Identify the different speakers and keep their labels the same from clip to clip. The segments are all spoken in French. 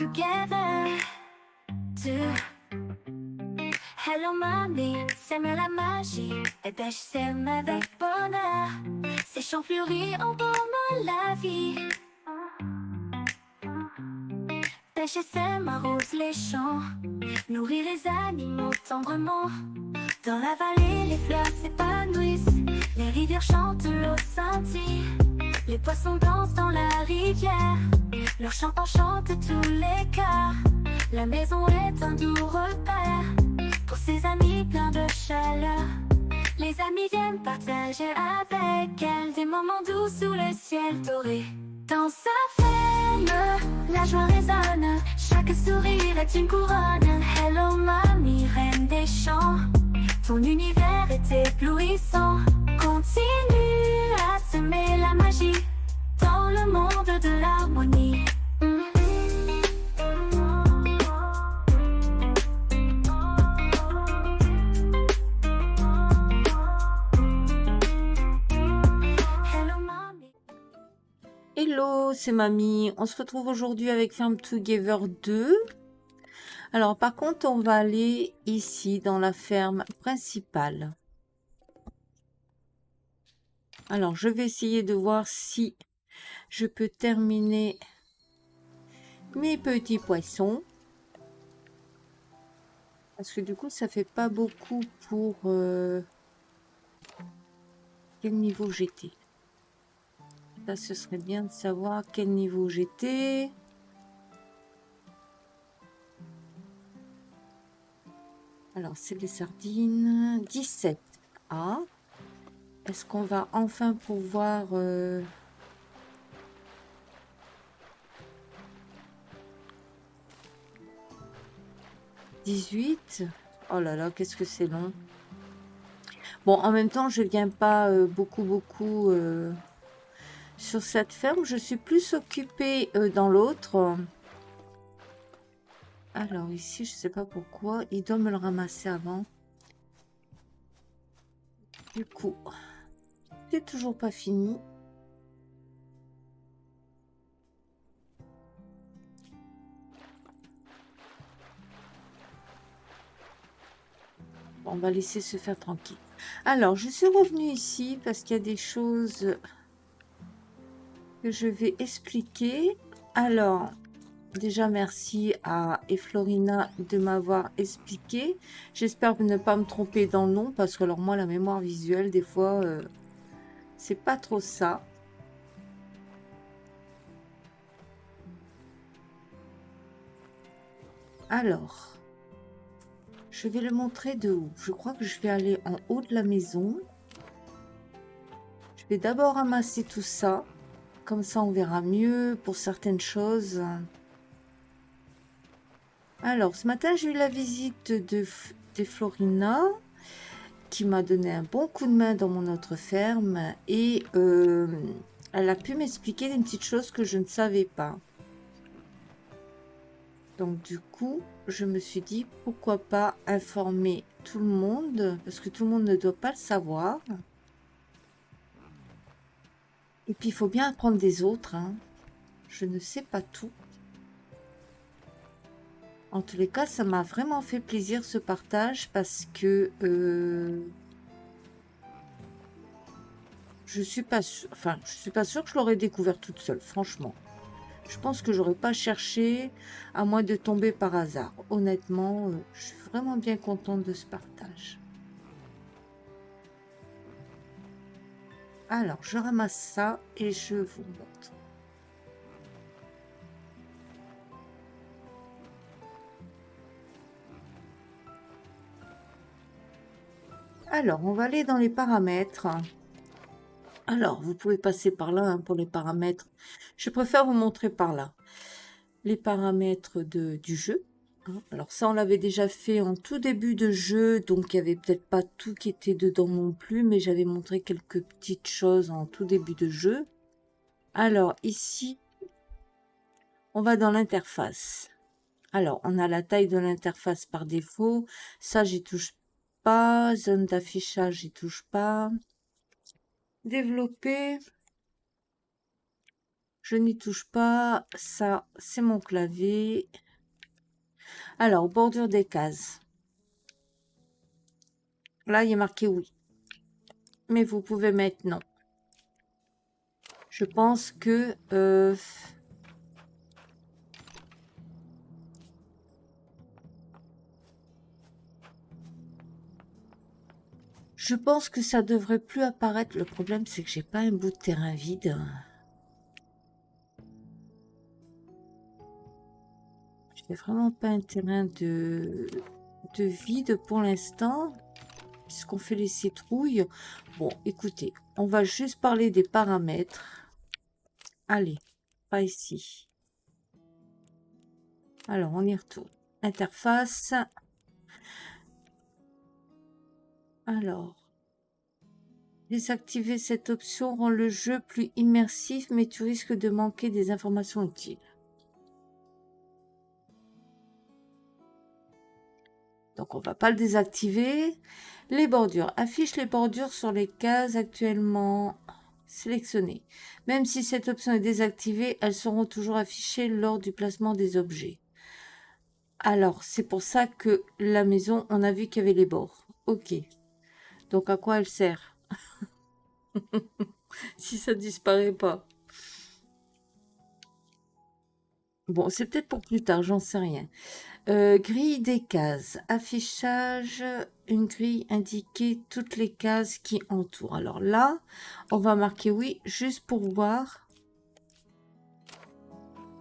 Speaker 1: together to Hello Mamie, sème la magie, et pêche sème avec bonheur. Ces champs fleuris embaument la vie. Pêche et sème arrose les champs, nourrit les animaux tendrement. Dans la vallée, les fleurs s'épanouissent, les rivières chantent, l'eau scintille. Les poissons dansent dans la rivière, leur chant enchante tous les cœurs. La maison est un doux repère pour ses amis pleins de chaleur. Les amis viennent partager avec elle des moments doux sous le ciel doré. Dans sa veine, la joie résonne, chaque sourire est une couronne. Hello Mamie, reine des champs, ton univers est éblouissant. Continue à semer la magie dans le monde de l'harmonie. Hello Mamie.
Speaker 2: Hello, c'est Mamie. On se retrouve aujourd'hui avec Farm Together 2. Alors par contre, on va aller ici dans la ferme principale. Alors je vais essayer de voir si je peux terminer mes petits poissons. Parce que du coup, ça fait pas beaucoup pour... quel niveau j'étais. Ça, ce serait bien de savoir quel niveau j'étais. Alors, c'est les sardines. 17. Ah. Est-ce qu'on va enfin pouvoir... 18. Oh là là, qu'est-ce que c'est long. Bon, en même temps, je viens pas beaucoup sur cette ferme. Je suis plus occupée dans l'autre. Alors ici, je sais pas pourquoi. Il doit me le ramasser avant. Du coup, c'est toujours pas fini. Bon, on va laisser se faire tranquille. Alors, je suis revenue ici parce qu'il y a des choses que je vais expliquer. Alors, déjà, merci à Eflorina de m'avoir expliqué. J'espère ne pas me tromper dans le nom parce que alors moi, la mémoire visuelle, des fois, c'est pas trop ça. Alors, je vais le montrer de haut. Je crois que je vais aller en haut de la maison. Je vais d'abord ramasser tout ça. Comme ça, on verra mieux pour certaines choses. Alors, ce matin, j'ai eu la visite de Florina qui m'a donné un bon coup de main dans mon autre ferme et elle a pu m'expliquer des petites choses que je ne savais pas. Donc, du coup, je me suis dit pourquoi pas informer tout le monde parce que tout le monde ne doit pas le savoir. Et puis, il faut bien apprendre des autres. Hein. Je ne sais pas tout. En tous les cas, ça m'a vraiment fait plaisir ce partage parce que je suis pas sûre, je suis pas sûre que je l'aurais découvert toute seule, franchement. Je pense que j'aurais pas cherché à moins de tomber par hasard. Honnêtement, je suis vraiment bien contente de ce partage. Alors, je ramasse ça et je vous montre. Alors, on va aller dans les paramètres. Alors, vous pouvez passer par là hein, pour les paramètres. Je préfère vous montrer par là. Les paramètres du jeu. Hein. Alors ça, on l'avait déjà fait en tout début de jeu, donc il n'y avait peut-être pas tout qui était dedans non plus, mais j'avais montré quelques petites choses en tout début de jeu. Alors ici, on va dans l'interface. Alors, on a la taille de l'interface par défaut. Ça, j'y touche pas. Zone d'affichage, j'y touche pas. Développer. Je n'y touche pas. Ça, c'est mon clavier. Alors, bordure des cases. Là, il est marqué oui. Mais vous pouvez mettre non. Je pense que... je pense que ça devrait plus apparaître. Le problème, c'est que j'ai pas un bout de terrain vide. J'ai vraiment pas un terrain de vide pour l'instant, puisqu'on fait les citrouilles. Bon, écoutez, on va juste parler des paramètres. Allez, pas ici. Alors, on y retourne. Interface. Alors, désactiver cette option rend le jeu plus immersif, mais tu risques de manquer des informations utiles. Donc, on va pas le désactiver. Les bordures. Affiche les bordures sur les cases actuellement sélectionnées. Même si cette option est désactivée, elles seront toujours affichées lors du placement des objets. Alors, c'est pour ça que la maison, on a vu qu'il y avait les bords. Ok. Donc, à quoi elle sert si ça disparaît pas? Bon, c'est peut-être pour plus tard, j'en sais rien. Grille des cases. Affichage, une grille indiquer toutes les cases qui entourent. Alors là, on va marquer oui, juste pour voir.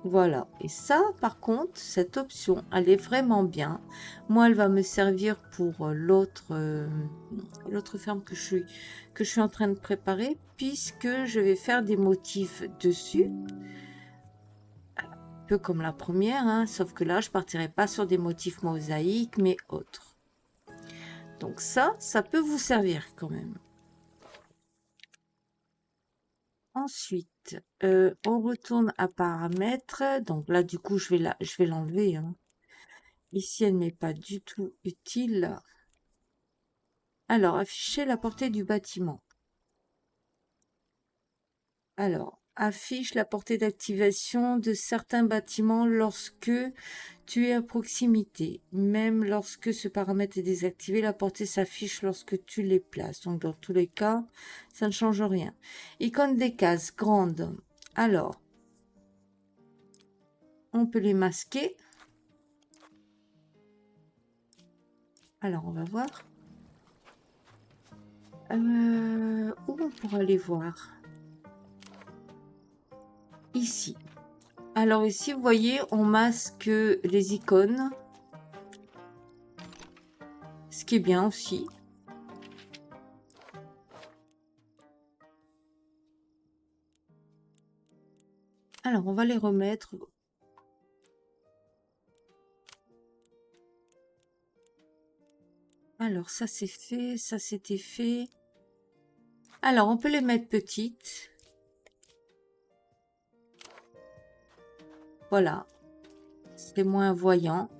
Speaker 2: Voilà. Et ça, par contre, cette option, elle est vraiment bien. Moi, elle va me servir pour l'autre ferme que je suis en train de préparer, puisque je vais faire des motifs dessus. Peu comme la première, hein, sauf que là, je partirai pas sur des motifs mosaïques, mais autres. Donc ça peut vous servir quand même. Ensuite, on retourne à paramètres. Donc là, du coup, je vais l'enlever. Hein. Ici, elle n'est pas du tout utile. Alors, afficher la portée du bâtiment. Alors, affiche la portée d'activation de certains bâtiments lorsque tu es à proximité. Même lorsque ce paramètre est désactivé, la portée s'affiche lorsque tu les places. Donc, dans tous les cas, ça ne change rien. Icône des cases grandes. Alors, on peut les masquer. Alors, on va voir. Où on pourra les voir? Ici. Alors ici, vous voyez, on masque les icônes. Ce qui est bien aussi. Alors, on va les remettre. Alors, ça c'est fait, ça c'était fait. Alors, on peut les mettre petites. Voilà. C'est moins voyant.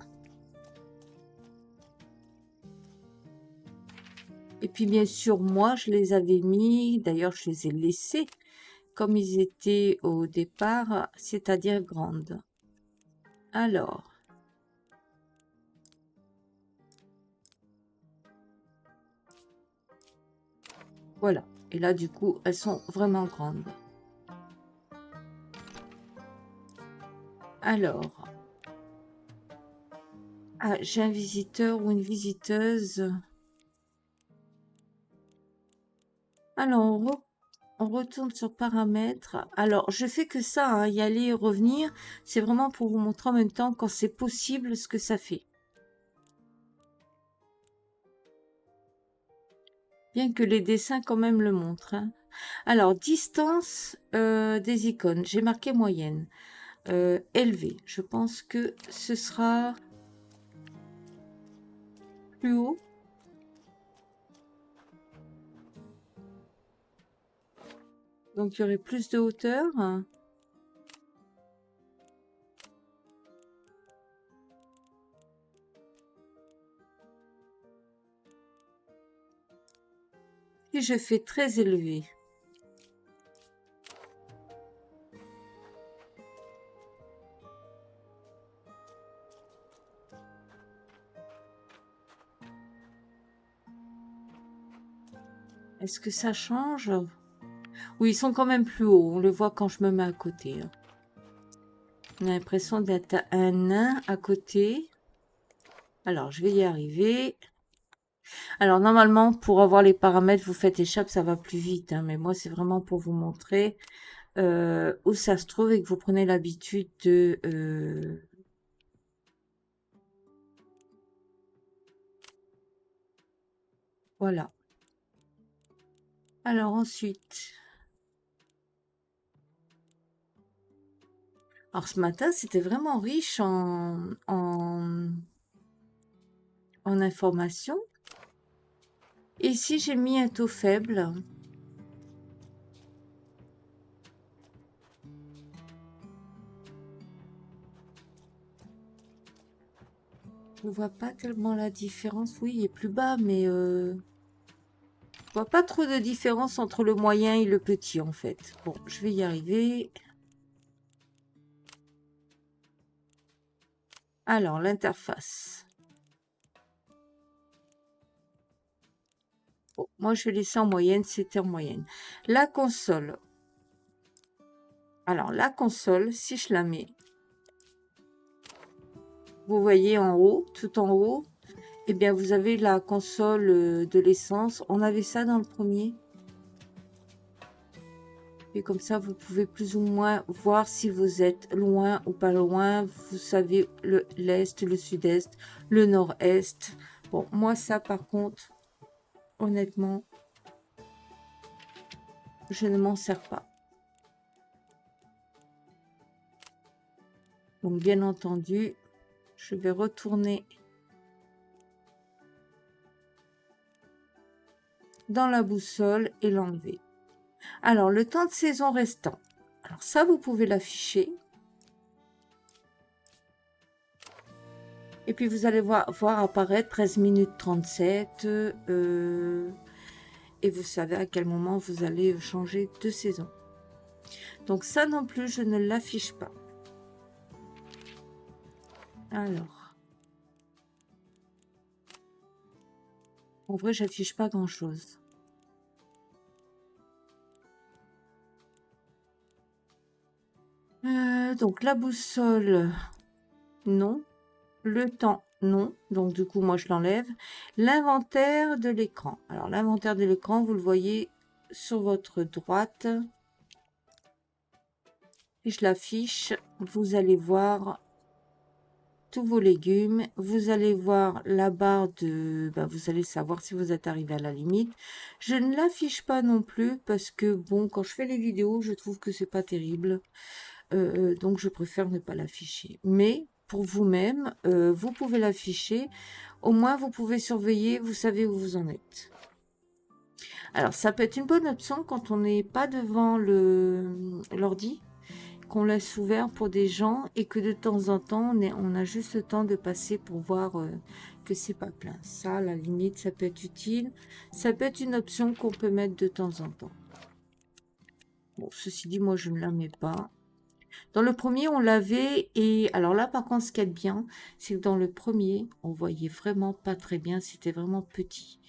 Speaker 2: Et puis, bien sûr, moi, je les avais mis, d'ailleurs, je les ai laissés comme ils étaient au départ, c'est-à-dire grandes. Alors. Voilà. Et là, du coup, elles sont vraiment grandes. Alors. Ah, j'ai un visiteur ou une visiteuse. Alors, on retourne sur paramètres. Alors, je fais que ça, hein, y aller et revenir. C'est vraiment pour vous montrer en même temps quand c'est possible ce que ça fait. Bien que les dessins quand même le montrent. Hein. Alors, distance des icônes. J'ai marqué moyenne. Élevé. Je pense que ce sera plus haut. Donc, il y aurait plus de hauteur. Et je fais très élevé. Est-ce que ça change? Oui, ils sont quand même plus hauts. On le voit quand je me mets à côté. On a l'impression d'être un nain à côté. Alors, je vais y arriver. Alors, normalement, pour avoir les paramètres, vous faites échappe, ça va plus vite. Hein, mais moi, c'est vraiment pour vous montrer où ça se trouve et que vous prenez l'habitude de... Voilà. Alors, ensuite... Alors, ce matin, c'était vraiment riche en informations. Ici, j'ai mis un taux faible. Je ne vois pas tellement la différence. Oui, il est plus bas, mais je vois pas trop de différence entre le moyen et le petit, en fait. Bon, je vais y arriver. Alors, l'interface. Bon, moi, je vais laisser en moyenne. C'était en moyenne. La console. Alors, la console, si je la mets, vous voyez en haut, tout en haut, eh bien, vous avez la console de l'essence. On avait ça dans le premier. Et comme ça, vous pouvez plus ou moins voir si vous êtes loin ou pas loin. Vous savez l'est, le sud-est, le nord-est. Bon, moi, ça, par contre, honnêtement, je ne m'en sers pas. Donc, bien entendu, je vais retourner dans la boussole et l'enlever. Alors, le temps de saison restant. Alors, ça, vous pouvez l'afficher. Et puis, vous allez voir apparaître 13 minutes 37. Et vous savez à quel moment vous allez changer de saison. Donc, ça non plus, je ne l'affiche pas. Alors. En vrai, j'affiche pas grand-chose. Donc, la boussole, non. Le temps, non. Donc, du coup, moi, je l'enlève. L'inventaire de l'écran. Alors, l'inventaire de l'écran, vous le voyez sur votre droite. Si je l'affiche, vous allez voir tous vos légumes. Vous allez voir la barre de... vous allez savoir si vous êtes arrivé à la limite. Je ne l'affiche pas non plus parce que, bon, quand je fais les vidéos, je trouve que c'est pas terrible. Donc, je préfère ne pas l'afficher. Mais pour vous-même, vous pouvez l'afficher. Au moins, vous pouvez surveiller, vous savez où vous en êtes. Alors, ça peut être une bonne option quand on n'est pas devant l'ordi, qu'on laisse ouvert pour des gens et que de temps en temps, on a juste le temps de passer pour voir que c'est pas plein. Ça, à la limite, ça peut être utile. Ça peut être une option qu'on peut mettre de temps en temps. Bon, ceci dit, moi, je ne la mets pas. Dans le premier, on l'avait, et alors là, par contre, ce qui est bien, c'est que dans le premier, on voyait vraiment pas très bien, c'était vraiment petit.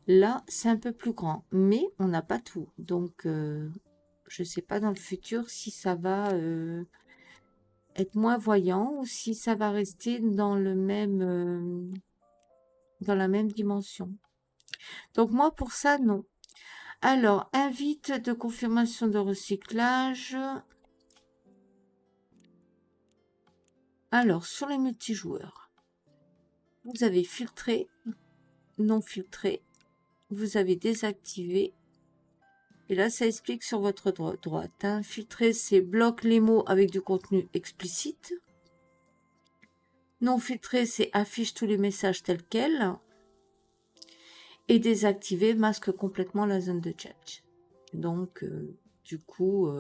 Speaker 2: Là, c'est un peu plus grand, mais on n'a pas tout. Donc, je sais pas dans le futur si ça va être moins voyant ou si ça va rester dans le même, dans la même dimension. Donc, moi, pour ça, non. Alors, invite de confirmation de recyclage. Alors, sur les multijoueurs, vous avez filtré, non filtré, vous avez désactivé. Et là, ça explique sur votre droite. Hein. Filtrer, c'est bloque les mots avec du contenu explicite. Non filtré, c'est affiche tous les messages tels quels. Et désactiver, masque complètement la zone de chat. Donc, du coup,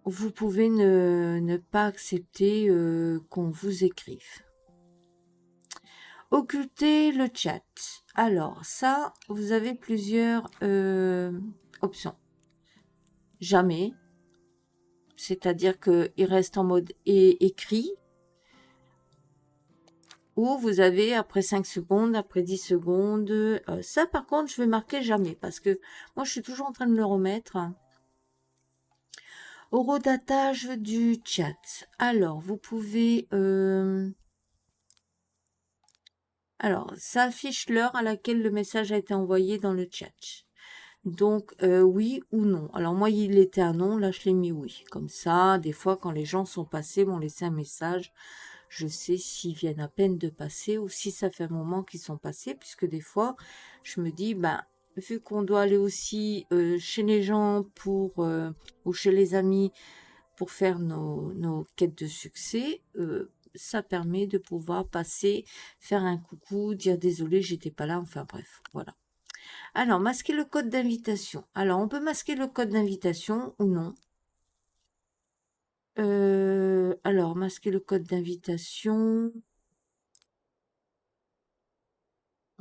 Speaker 2: vous pouvez ne pas accepter qu'on vous écrive. Occulter le chat. Alors, ça, vous avez plusieurs options. Jamais. C'est-à-dire qu'il reste en mode écrit. Ou vous avez après 5 secondes, après 10 secondes. Ça, par contre, je vais marquer jamais parce que moi, je suis toujours en train de le remettre. Horodatage du chat. Alors, vous pouvez... Alors, ça affiche l'heure à laquelle le message a été envoyé dans le chat. Donc, oui ou non. Alors, moi, il était un non, là, je l'ai mis oui. Comme ça, des fois, quand les gens sont passés, m'ont laissé un message, je sais s'ils viennent à peine de passer ou si ça fait un moment qu'ils sont passés, puisque des fois, je me dis, ben, vu qu'on doit aller aussi chez les gens ou chez les amis pour faire nos quêtes de succès, ça permet de pouvoir passer, faire un coucou, dire désolé, j'étais pas là, enfin bref, voilà. Alors, masquer le code d'invitation. Alors, on peut masquer le code d'invitation ou non. Alors, masquer le code d'invitation.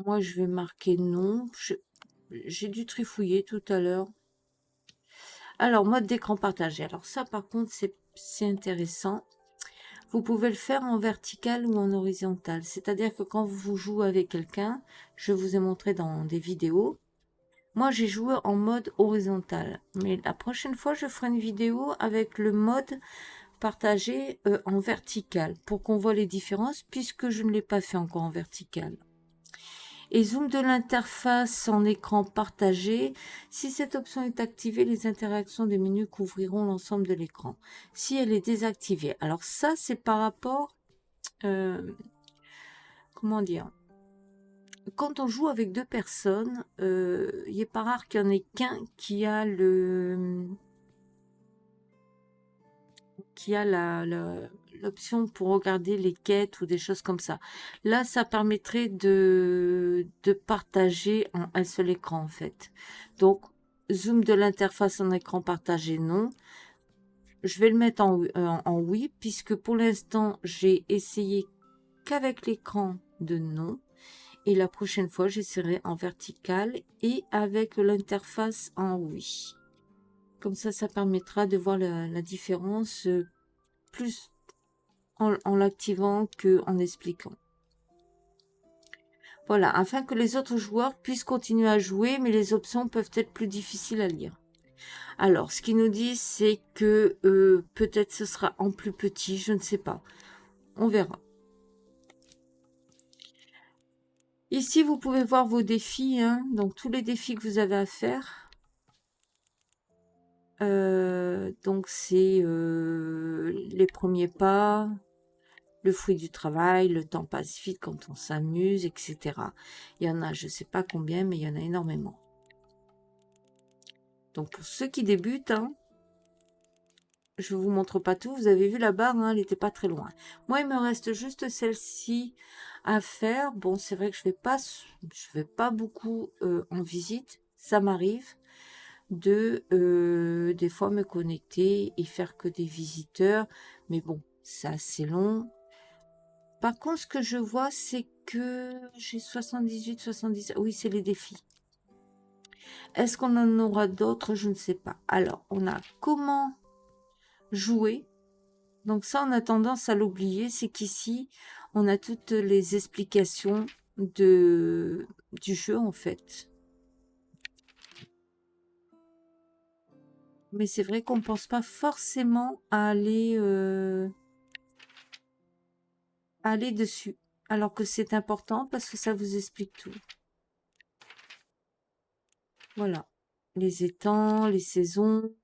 Speaker 2: Moi, je vais marquer non. J'ai dû trifouiller tout à l'heure. Alors, mode d'écran partagé. Alors ça, par contre, c'est intéressant. Vous pouvez le faire en vertical ou en horizontal. C'est-à-dire que quand vous jouez avec quelqu'un, je vous ai montré dans des vidéos, moi, j'ai joué en mode horizontal. Mais la prochaine fois, je ferai une vidéo avec le mode partagé en vertical pour qu'on voit les différences puisque je ne l'ai pas fait encore en vertical. Et zoom de l'interface en écran partagé. Si cette option est activée, les interactions des menus couvriront l'ensemble de l'écran. Si elle est désactivée, alors ça, c'est par rapport... comment dire? Quand on joue avec deux personnes, il n'est pas rare qu'il n'y en ait qu'un qui a l'option pour regarder les quêtes ou des choses comme ça. Là, ça permettrait de partager en un seul écran, en fait. Donc, zoom de l'interface en écran partagé, non. Je vais le mettre en oui, puisque pour l'instant, j'ai essayé qu'avec l'écran de non. Et la prochaine fois, j'essaierai en vertical et avec l'interface en oui. Comme ça permettra de voir la différence plus en l'activant qu'en expliquant. Voilà, afin que les autres joueurs puissent continuer à jouer, mais les options peuvent être plus difficiles à lire. Alors, ce qu'ils nous disent, c'est que peut-être ce sera en plus petit, je ne sais pas. On verra. Ici, vous pouvez voir vos défis, hein, donc tous les défis que vous avez à faire. Donc, c'est les premiers pas, le fruit du travail, le temps passe vite quand on s'amuse, etc. Il y en a, je ne sais pas combien, mais il y en a énormément. Donc, pour ceux qui débutent, hein, je ne vous montre pas tout. Vous avez vu la barre, hein, elle n'était pas très loin. Moi, il me reste juste celle-ci à faire. Bon, c'est vrai que je vais pas beaucoup en visite. Ça m'arrive de des fois me connecter et faire que des visiteurs. Mais bon, c'est assez long. Par contre, ce que je vois, c'est que j'ai 78, 70. Oui, c'est les défis. Est-ce qu'on en aura d'autres? Je ne sais pas. Alors, on a comment jouer. Donc ça, on a tendance à l'oublier. C'est qu'ici, on a toutes les explications du jeu, en fait. Mais c'est vrai qu'on ne pense pas forcément à aller dessus. Alors que c'est important parce que ça vous explique tout. Voilà. Les étangs, les saisons.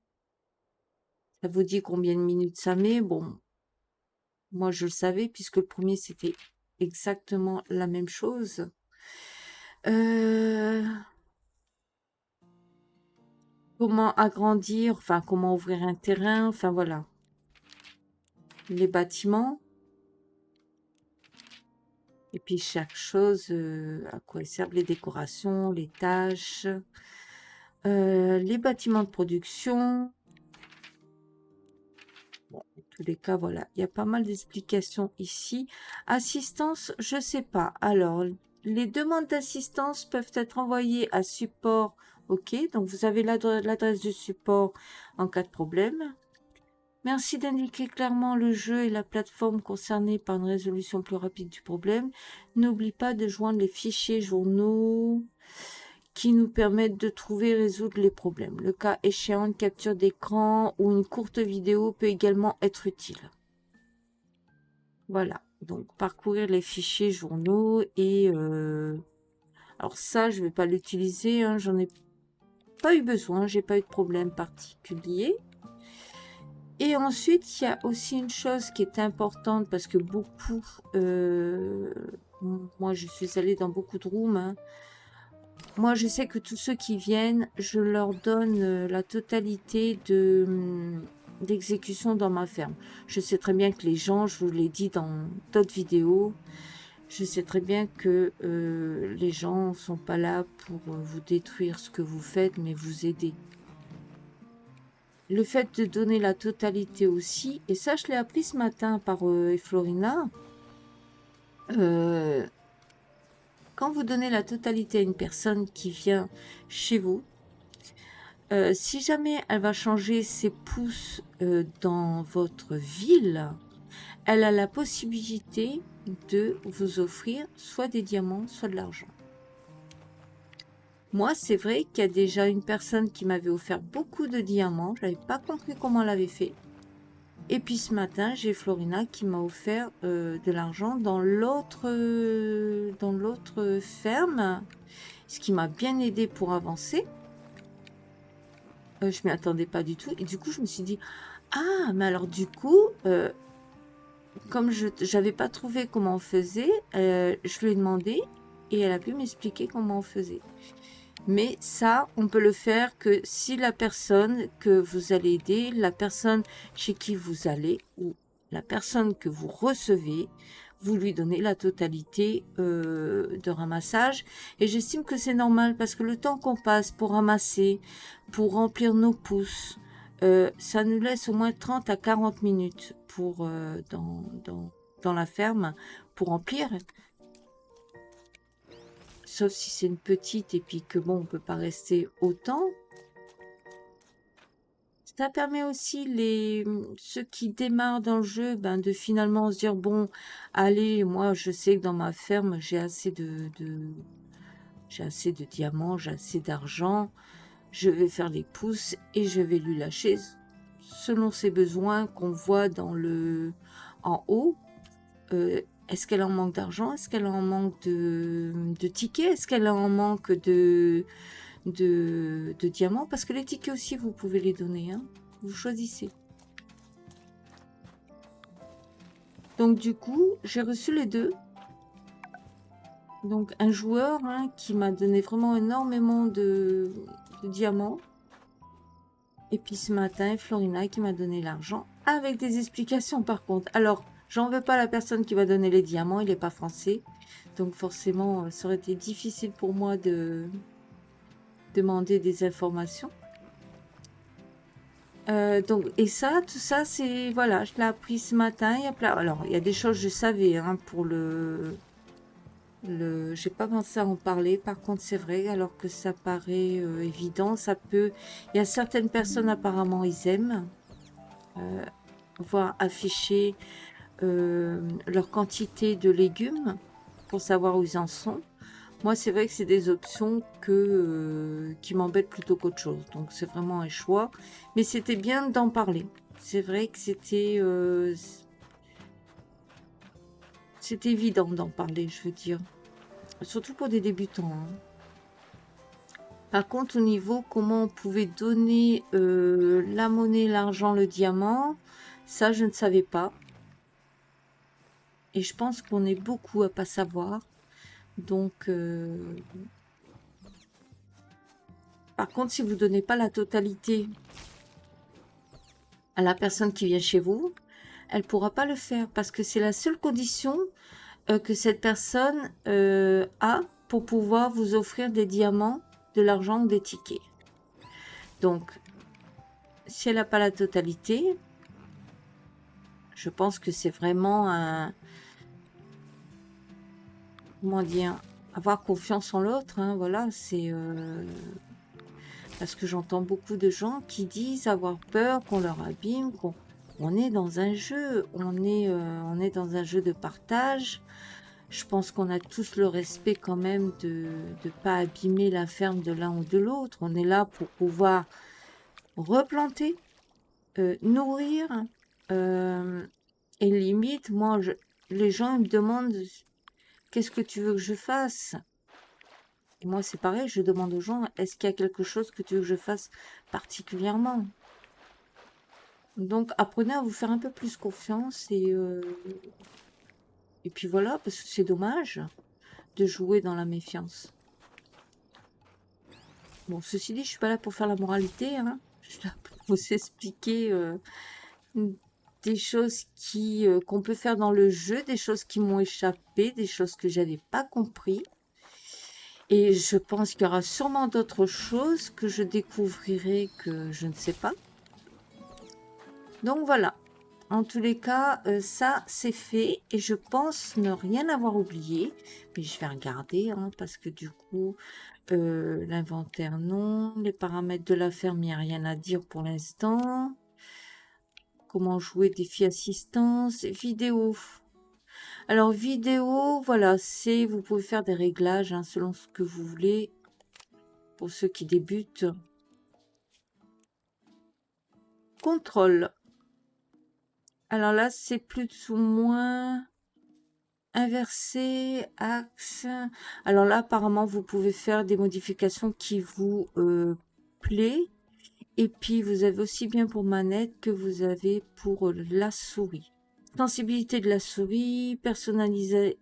Speaker 2: Ça vous dit combien de minutes ça met. Bon, moi je le savais puisque le premier c'était exactement la même chose. Comment agrandir, enfin comment ouvrir un terrain, enfin voilà. Les bâtiments. Et puis chaque chose, à quoi elles servent, les décorations, les tâches, les bâtiments de production. Bon, en tous les cas, voilà, il y a pas mal d'explications ici. Assistance, je sais pas. Alors, les demandes d'assistance peuvent être envoyées à support. Ok, donc vous avez l'adresse du support en cas de problème. Merci d'indiquer clairement le jeu et la plateforme concernée par une résolution plus rapide du problème. N'oublie pas de joindre les fichiers journaux qui nous permettent de trouver et résoudre les problèmes. Le cas échéant, une capture d'écran ou une courte vidéo peut également être utile. Voilà, donc parcourir les fichiers journaux et... Alors ça, je vais pas l'utiliser, hein, j'en ai pas eu besoin, j'ai pas eu de problème particulier. Et ensuite, il y a aussi une chose qui est importante parce que beaucoup, moi je suis allée dans beaucoup de rooms, hein. Moi je sais que tous ceux qui viennent, je leur donne la totalité d'exécution dans ma ferme. Je sais très bien que les gens, je vous l'ai dit dans d'autres vidéos, je sais très bien que les gens sont pas là pour vous détruire ce que vous faites, mais vous aider. Le fait de donner la totalité aussi, et ça je l'ai appris ce matin par Florina, quand vous donnez la totalité à une personne qui vient chez vous, si jamais elle va changer ses pouces dans votre ville, elle a la possibilité de vous offrir soit des diamants, soit de l'argent. Moi, c'est vrai qu'il y a déjà une personne qui m'avait offert beaucoup de diamants. Je n'avais pas compris comment elle avait fait. Et puis ce matin, j'ai Florina qui m'a offert de l'argent dans l'autre ferme, ce qui m'a bien aidé pour avancer. Je m'y attendais pas du tout. Et du coup, je me suis dit, ah, mais alors du coup, comme je n'avais pas trouvé comment on faisait, je lui ai demandé et elle a pu m'expliquer comment on faisait. Mais ça, on peut le faire que si la personne que vous allez aider, la personne chez qui vous allez ou la personne que vous recevez, vous lui donnez la totalité de ramassage. Et j'estime que c'est normal parce que le temps qu'on passe pour ramasser, pour remplir nos pouces, ça nous laisse au moins 30 à 40 minutes pour, dans la ferme pour remplir. Sauf si c'est une petite et puis que bon, on peut pas rester autant. Ça permet aussi ceux qui démarrent dans le jeu de finalement se dire bon, allez, moi je sais que dans ma ferme j'ai assez j'ai assez de diamants, j'ai assez d'argent, je vais faire les pouces et je vais lui lâcher selon ses besoins qu'on voit dans en haut. Est-ce qu'elle en manque d'argent? Est-ce qu'elle en manque de tickets? Est-ce qu'elle en manque de diamants? Parce que les tickets aussi, vous pouvez les donner. Hein. Vous choisissez. Donc du coup, j'ai reçu les deux. Donc un joueur qui m'a donné vraiment énormément de diamants. Et puis ce matin, Florina qui m'a donné l'argent avec des explications par contre. Alors, j'en veux pas la personne qui va donner les diamants, il n'est pas français. Donc forcément, ça aurait été difficile pour moi de demander des informations. Et ça, tout ça, c'est... Voilà, je l'ai appris ce matin. Alors, il y a des choses que je savais pour j'ai pas pensé à en parler. Par contre, c'est vrai, alors que ça paraît évident, ça peut... Il y a certaines personnes, apparemment, ils aiment voir afficher leur quantité de légumes pour savoir où ils en sont. Moi, c'est vrai que c'est des options qui m'embêtent plutôt qu'autre chose. Donc, c'est vraiment un choix. Mais c'était bien d'en parler. C'est vrai que c'était évident d'en parler, je veux dire. Surtout pour des débutants. Hein. Par contre, au niveau comment on pouvait donner la monnaie, l'argent, le diamant, ça, je ne savais pas. Et je pense qu'on est beaucoup à pas savoir. Donc, par contre, si vous ne donnez pas la totalité à la personne qui vient chez vous, elle ne pourra pas le faire parce que c'est la seule condition que cette personne a pour pouvoir vous offrir des diamants, de l'argent ou des tickets. Donc, si elle n'a pas la totalité, je pense que c'est vraiment un... Comment dire, avoir confiance en l'autre, voilà, c'est parce que j'entends beaucoup de gens qui disent avoir peur qu'on leur abîme, on est dans un jeu, on est dans un jeu de partage. Je pense qu'on a tous le respect quand même de ne pas abîmer la ferme de l'un ou de l'autre. On est là pour pouvoir replanter, nourrir. Et limite, moi, les gens ils me demandent qu'est-ce que tu veux que je fasse? Et moi, c'est pareil, je demande aux gens, est-ce qu'il y a quelque chose que tu veux que je fasse particulièrement? Donc, apprenez à vous faire un peu plus confiance et puis voilà, parce que c'est dommage de jouer dans la méfiance. Bon, ceci dit, je suis pas là pour faire la moralité, hein. Je suis là pour vous expliquer des choses qu'on peut faire dans le jeu, des choses qui m'ont échappé, des choses que j'avais pas compris. Et je pense qu'il y aura sûrement d'autres choses que je découvrirai que je ne sais pas. Donc voilà. En tous les cas, ça c'est fait et je pense ne rien avoir oublié. Mais je vais regarder hein, parce que du coup, l'inventaire non, les paramètres de la ferme, il n'y a rien à dire pour l'instant. Comment jouer défi assistance, vidéo. Alors vidéo, voilà, vous pouvez faire des réglages hein, selon ce que vous voulez. Pour ceux qui débutent. Contrôle. Alors là, c'est plus ou moins inversé, axe. Alors là, apparemment, vous pouvez faire des modifications qui vous plaît. Et puis, vous avez aussi bien pour manette que vous avez pour la souris. Sensibilité de la souris, personnaliser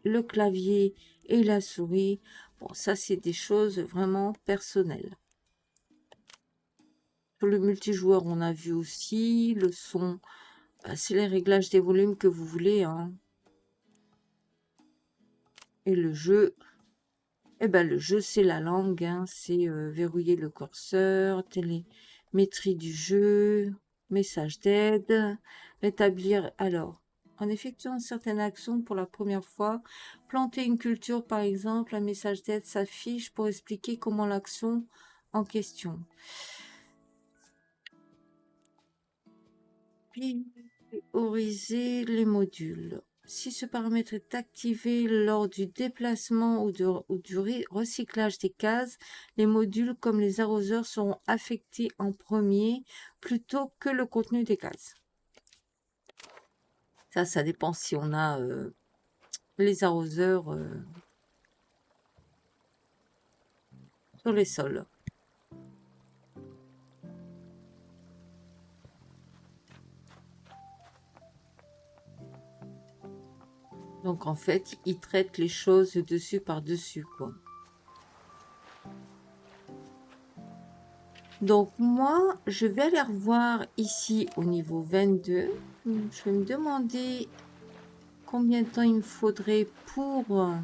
Speaker 2: le clavier et la souris. Bon, ça, c'est des choses vraiment personnelles. Pour le multijoueur, on a vu aussi le son. C'est les réglages des volumes que vous voulez. Hein. Et le jeu, le jeu, c'est la langue. Hein. C'est verrouiller le curseur, télémétrie du jeu, message d'aide, rétablir. Alors, en effectuant certaines actions pour la première fois, planter une culture, par exemple, un message d'aide s'affiche pour expliquer comment l'action en question. Prioriser les modules. Si ce paramètre est activé lors du déplacement ou du recyclage des cases, les modules comme les arroseurs seront affectés en premier plutôt que le contenu des cases. Ça dépend si on a les arroseurs sur les sols. Donc en fait, ils traitent les choses dessus par dessus, quoi. Donc moi, je vais aller revoir ici au niveau 22. Je vais me demander combien de temps il me faudrait pour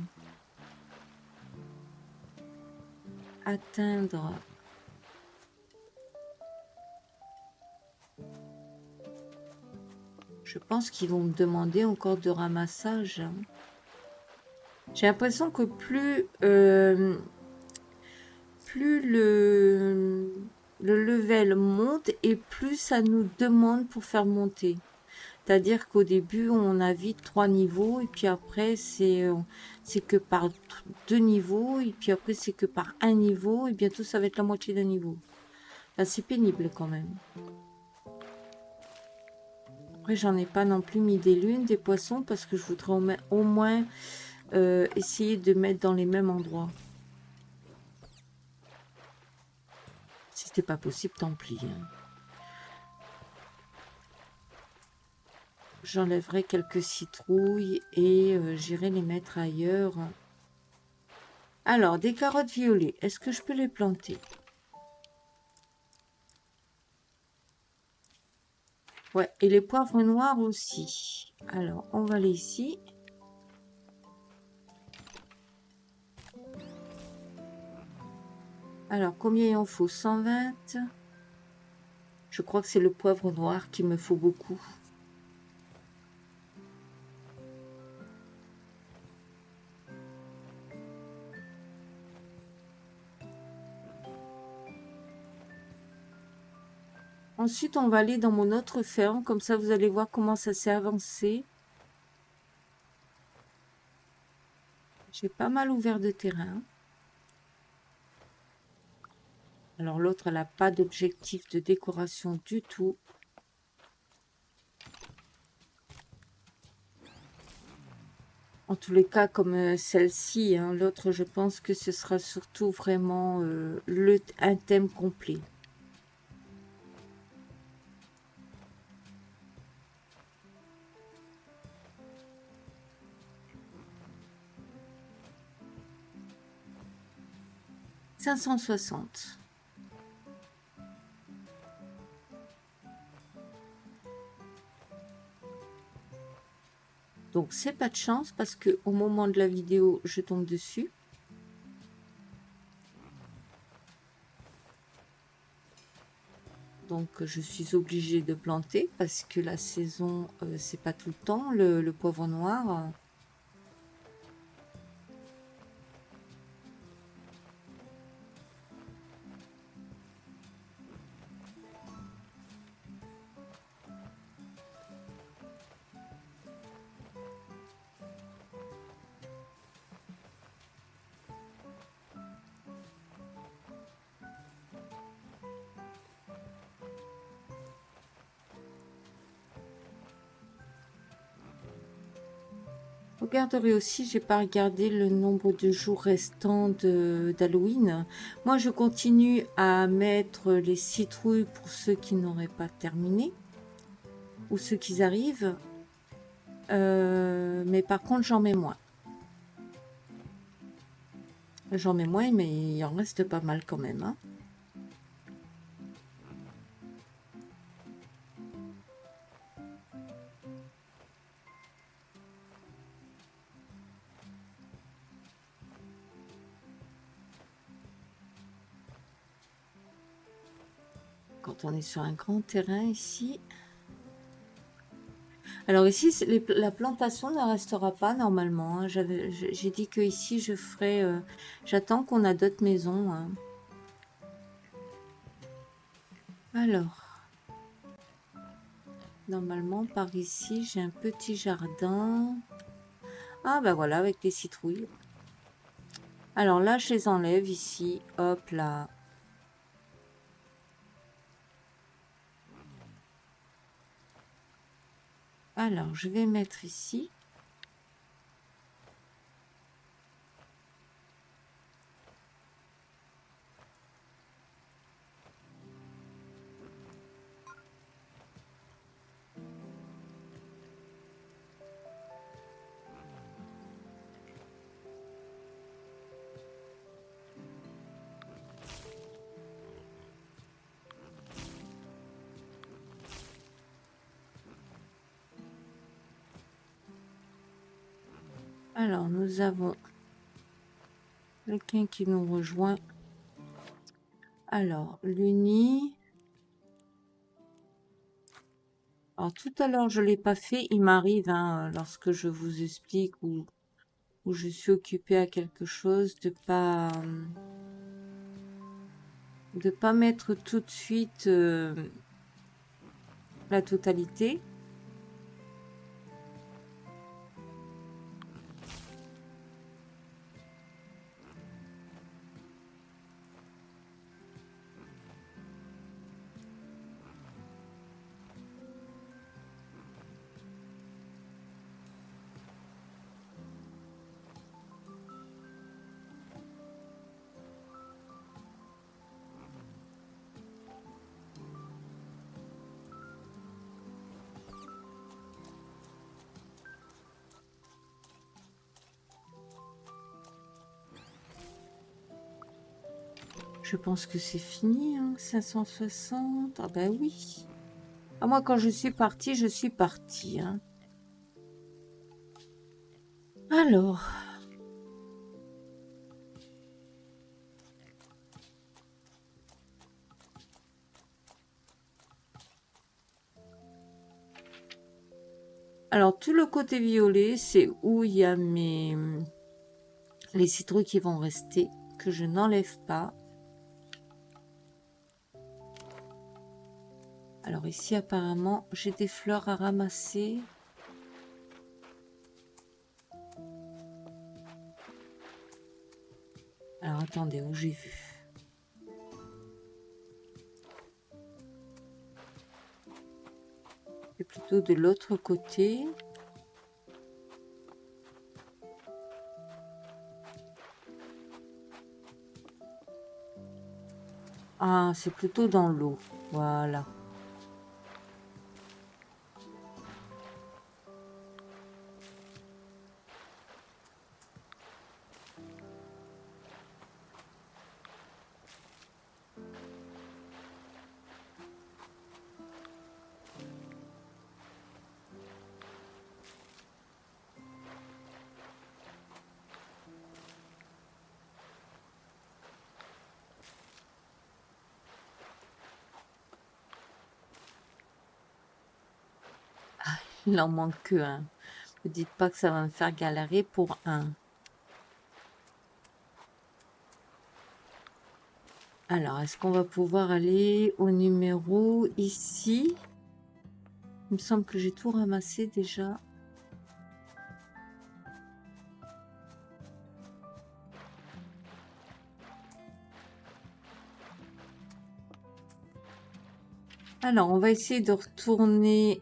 Speaker 2: atteindre. Je pense qu'ils vont me demander encore de ramassage. J'ai l'impression que plus le level monte et plus ça nous demande pour faire monter. C'est-à-dire qu'au début, on a vite 3 niveaux et puis après, c'est que par 2 niveaux et puis après, c'est que par un niveau et bientôt, ça va être la moitié d'un niveau. Là, c'est pénible quand même. Après, j'en ai pas non plus mis des lunes, des poissons, parce que je voudrais au moins essayer de mettre dans les mêmes endroits. Si c'était pas possible, tant pis. Hein. J'enlèverai quelques citrouilles et j'irai les mettre ailleurs. Alors, des carottes violettes, est-ce que je peux les planter? Ouais, et les poivres noirs aussi. Alors, on va aller ici. Alors, combien il en faut? 120. Je crois que c'est le poivre noir qu'il me faut beaucoup. Ensuite, on va aller dans mon autre ferme. Comme ça, vous allez voir comment ça s'est avancé. J'ai pas mal ouvert de terrain. Alors, l'autre, elle n'a pas d'objectif de décoration du tout. En tous les cas, comme celle-ci, hein, l'autre, je pense que ce sera surtout vraiment un thème complet. « 560. Donc, c'est pas de chance parce que au moment de la vidéo, je tombe dessus. Donc, je suis obligée de planter parce que la saison, c'est pas tout le temps, le poivre noir. Regarderai aussi, j'ai pas regardé le nombre de jours restants d'Halloween. Moi, je continue à mettre les citrouilles pour ceux qui n'auraient pas terminé ou ceux qui arrivent. Mais par contre, j'en mets moins. J'en mets moins, mais il en reste pas mal quand même, hein. Quand on est sur un grand terrain ici. Alors ici, la plantation ne restera pas normalement, hein. J'ai dit que ici je ferai. J'attends qu'on a d'autres maisons, hein. Alors, normalement par ici, j'ai un petit jardin. Ah ben voilà, avec des citrouilles. Alors là, je les enlève ici. Hop là. Alors, je vais mettre ici. Alors, nous avons quelqu'un qui nous rejoint. Alors, l'uni. Alors, tout à l'heure, je ne l'ai pas fait. Il m'arrive, hein, lorsque je vous explique ou je suis occupée à quelque chose, de pas mettre tout de suite la totalité. Je pense que c'est fini, hein, 560. Ah ben oui. Ah, moi, quand je suis partie, je suis partie, hein. Alors. Alors, tout le côté violet, c'est où il y a les citrouilles qui vont rester, que je n'enlève pas. Alors ici, apparemment, j'ai des fleurs à ramasser. Alors attendez, où j'ai vu? C'est plutôt de l'autre côté. Ah, c'est plutôt dans l'eau. Voilà. Il en manque que un. Ne dites pas que ça va me faire galérer pour un. Alors, est-ce qu'on va pouvoir aller au numéro ici? Il me semble que j'ai tout ramassé déjà. Alors, on va essayer de retourner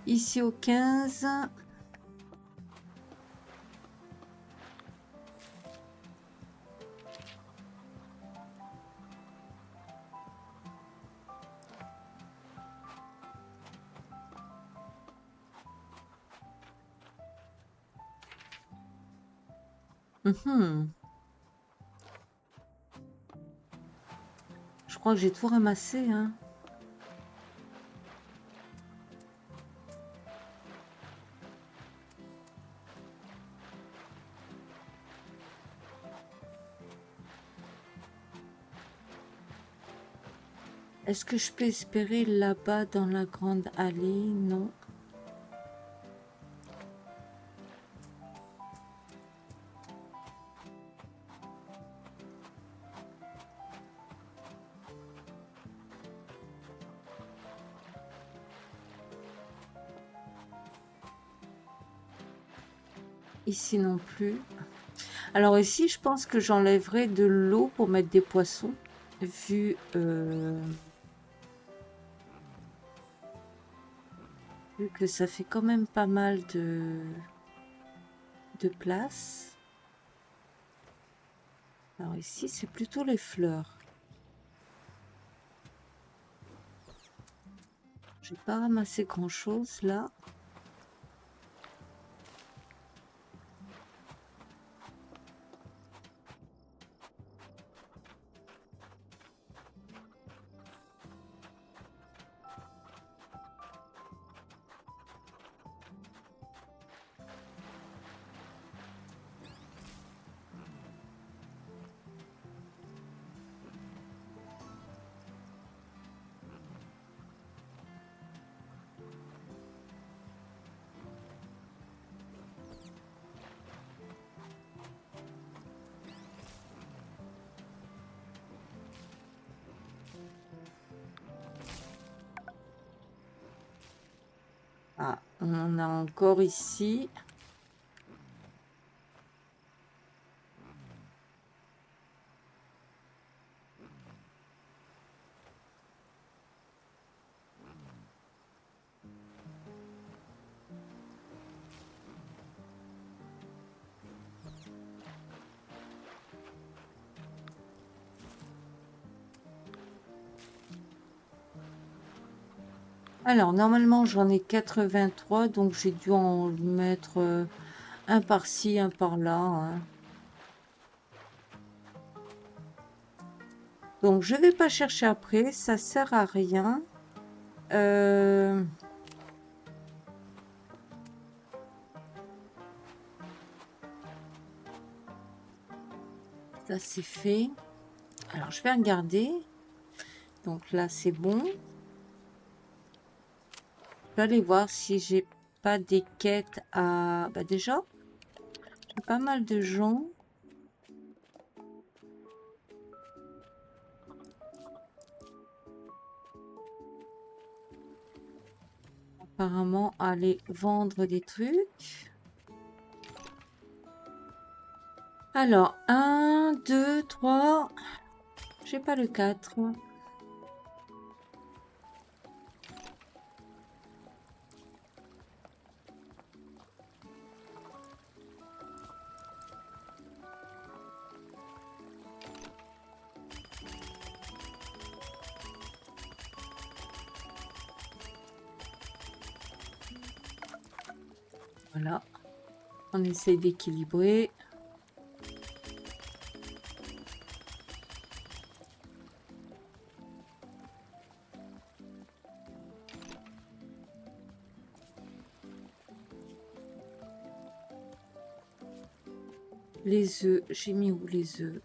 Speaker 2: ici au 15. Mhm. Je crois que j'ai tout ramassé, hein. Est-ce que je peux espérer là-bas dans la grande allée? Non. Ici non plus. Alors ici, je pense que j'enlèverai de l'eau pour mettre des poissons, vu, vu que ça fait quand même pas mal de place. Alors ici, c'est plutôt les fleurs. J'ai pas ramassé grand-chose là. Ah, on a encore ici. Alors, normalement, j'en ai 83, donc j'ai dû en mettre un par-ci, un par-là, hein. Donc, je vais pas chercher après, ça sert à rien. Ça, c'est fait. Alors, je vais regarder. Donc là, c'est bon. Je vais aller voir si j'ai pas des quêtes à... Bah déjà, j'ai pas mal de gens. apparemment aller vendre des trucs. Alors, 1, 2, 3. J'ai pas le 4. Voilà. On essaie d'équilibrer. Les œufs, j'ai mis où les œufs?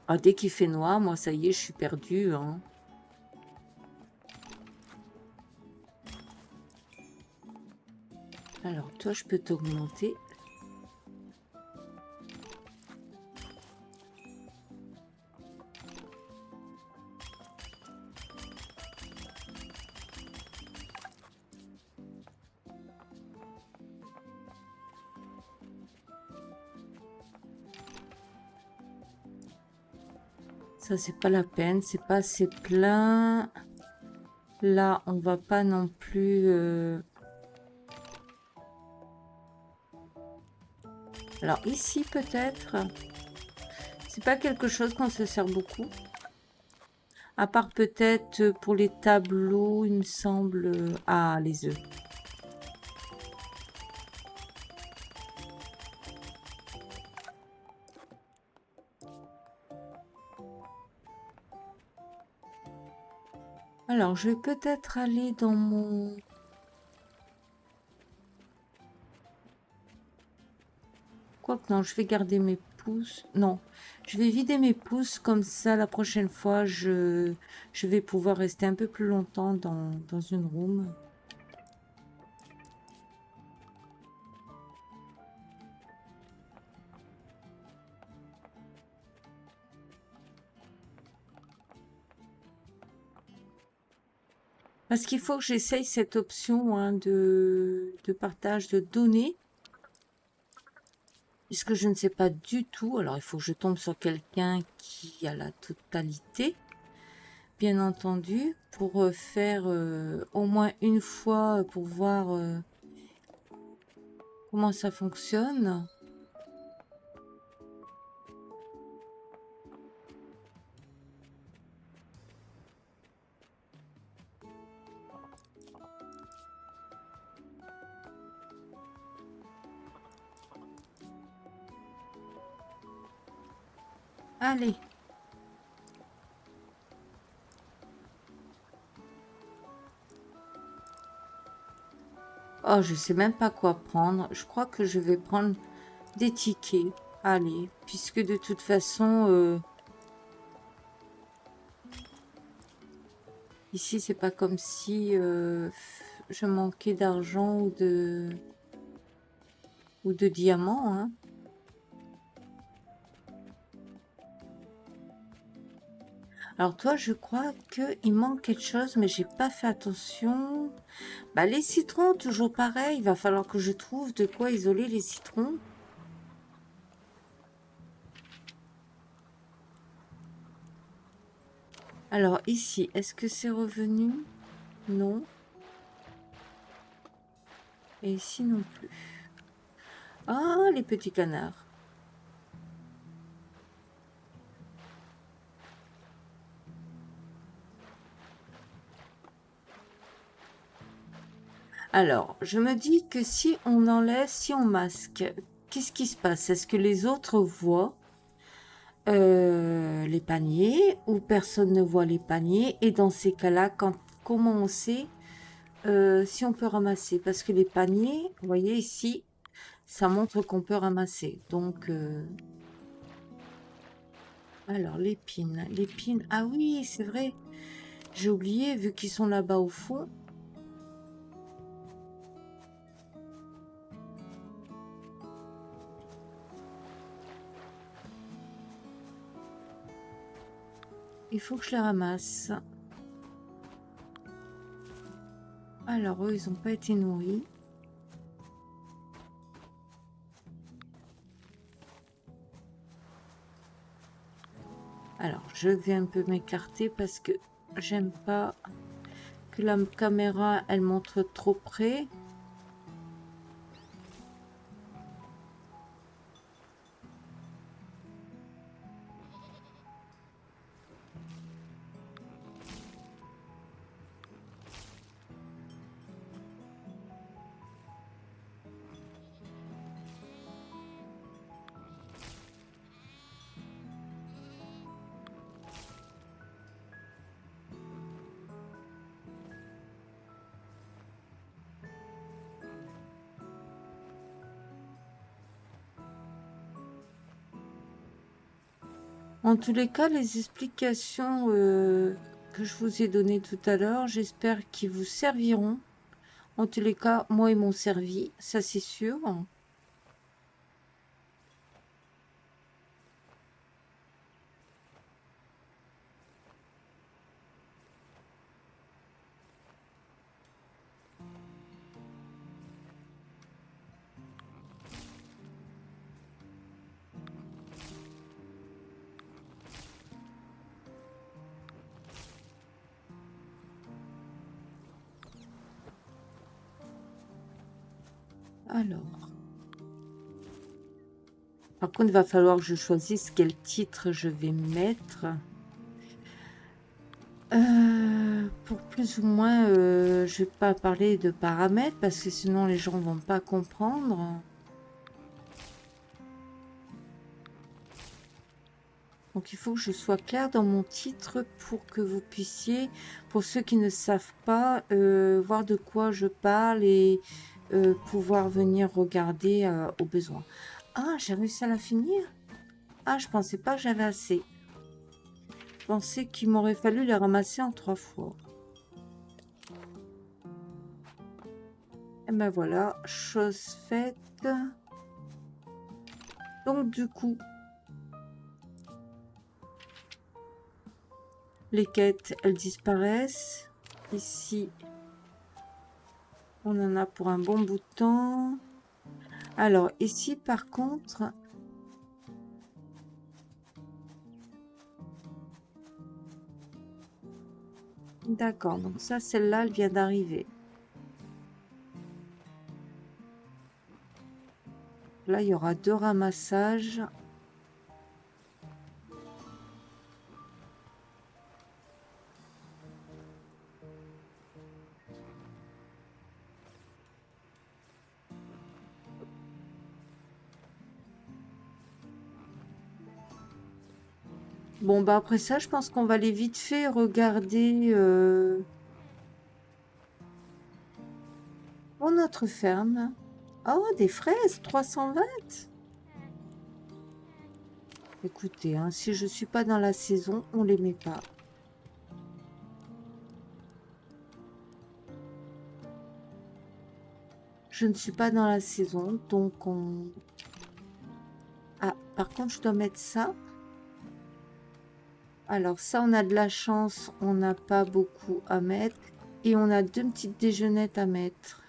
Speaker 2: Ah, dès qu'il fait noir, moi ça y est, je suis perdue, hein. Alors, toi, je peux t'augmenter. Ça, c'est pas la peine, c'est pas assez plein. Là, on va pas non plus... Alors, ici, peut-être. C'est pas quelque chose qu'on se sert beaucoup. À part peut-être pour les tableaux, il me semble... Ah, les œufs. Alors, je vais peut-être aller dans mon... Quoique non, je vais garder mes pouces. Non, je vais vider mes pouces comme ça la prochaine fois. Je vais pouvoir rester un peu plus longtemps dans une room. Parce qu'il faut que j'essaye cette option hein, de partage de données. Puisque je ne sais pas du tout. Alors, il faut que je tombe sur quelqu'un qui a la totalité. Bien entendu, pour faire au moins une fois, pour voir comment ça fonctionne. Allez. Oh, je sais même pas quoi prendre. Je crois que je vais prendre des tickets. Allez, puisque de toute façon, ici, c'est pas comme si je manquais d'argent ou de diamants. Hein. Alors toi, je crois qu'il manque quelque chose, mais j'ai pas fait attention. Bah, les citrons, toujours pareil. Il va falloir que je trouve de quoi isoler les citrons. Alors ici, est-ce que c'est revenu? Non. Et ici non plus. Ah, les petits canards. Alors, je me dis que si on enlève, si on masque, qu'est-ce qui se passe? Est-ce que les autres voient les paniers ou personne ne voit les paniers? Et dans ces cas-là, comment on sait si on peut ramasser? Parce que les paniers, vous voyez ici, ça montre qu'on peut ramasser. Donc, alors l'épine, ah oui, c'est vrai, j'ai oublié vu qu'ils sont là-bas au fond. il faut que je les ramasse. Alors, eux, ils n'ont pas été nourris. Alors, je vais un peu m'écarter parce que j'aime pas que la caméra, elle montre trop près. En tous les cas, les explications que je vous ai données tout à l'heure, j'espère qu'ils vous serviront. En tous les cas, moi, ils m'ont servi, ça c'est sûr. Alors, par contre, il va falloir que je choisisse quel titre je vais mettre. Pour plus ou moins, je vais pas parler de paramètres parce que sinon les gens vont pas comprendre. Donc il faut que je sois claire dans mon titre pour que vous puissiez, pour ceux qui ne savent pas, voir de quoi je parle et pouvoir venir regarder au besoin. Ah, j'ai réussi à la finir? Ah, je pensais pas que j'avais assez. Je pensais qu'il m'aurait fallu les ramasser en 3 fois. Et ben voilà, chose faite. Donc du coup, les quêtes, elles disparaissent. Ici, on en a pour un bon bout de temps. Alors, ici, par contre... D'accord, donc ça, celle-là, elle vient d'arriver. Là, il y aura 2 ramassages. Bon, bah après ça, je pense qu'on va aller vite fait regarder pour notre ferme. Oh, des fraises, 320. Écoutez, hein, si je suis pas dans la saison, on les met pas. Je ne suis pas dans la saison, donc on... Ah, par contre, je dois mettre ça. Alors ça, on a de la chance, on n'a pas beaucoup à mettre. Et on a 2 petites déjeunettes à mettre.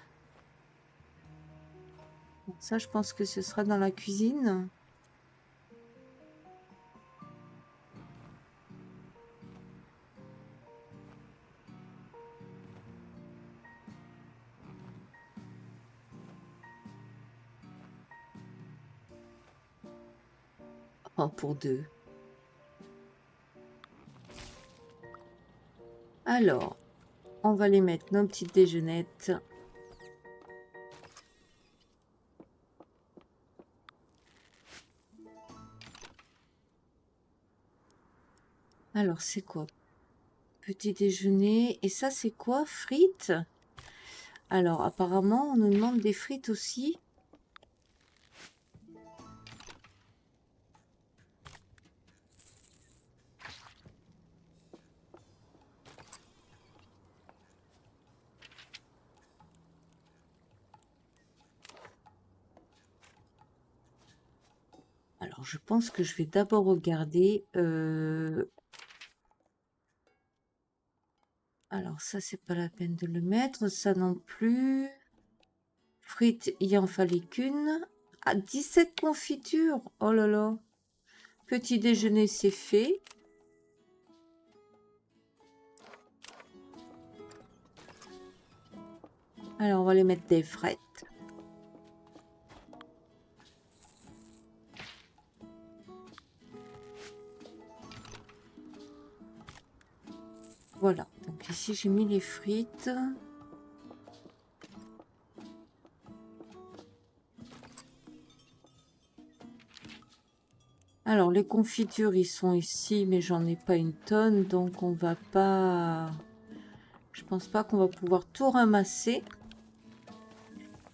Speaker 2: Donc ça, je pense que ce sera dans la cuisine. Oh, pour 2. Alors, on va les mettre nos petites déjeunettes. Alors, c'est quoi? Petit déjeuner. Et ça, c'est quoi? Frites? Alors, apparemment, on nous demande des frites aussi. Alors, je pense que je vais d'abord regarder Alors ça, c'est pas la peine de le mettre. Ça non plus. Frites, il en fallait qu'une. Ah, 17 confitures. Oh là là. Petit déjeuner, c'est fait. Alors, on va les mettre des frites. Voilà. Donc ici, j'ai mis les frites. Alors, les confitures, ils sont ici, mais j'en ai pas une tonne, donc on va pas... Je pense pas qu'on va pouvoir tout ramasser.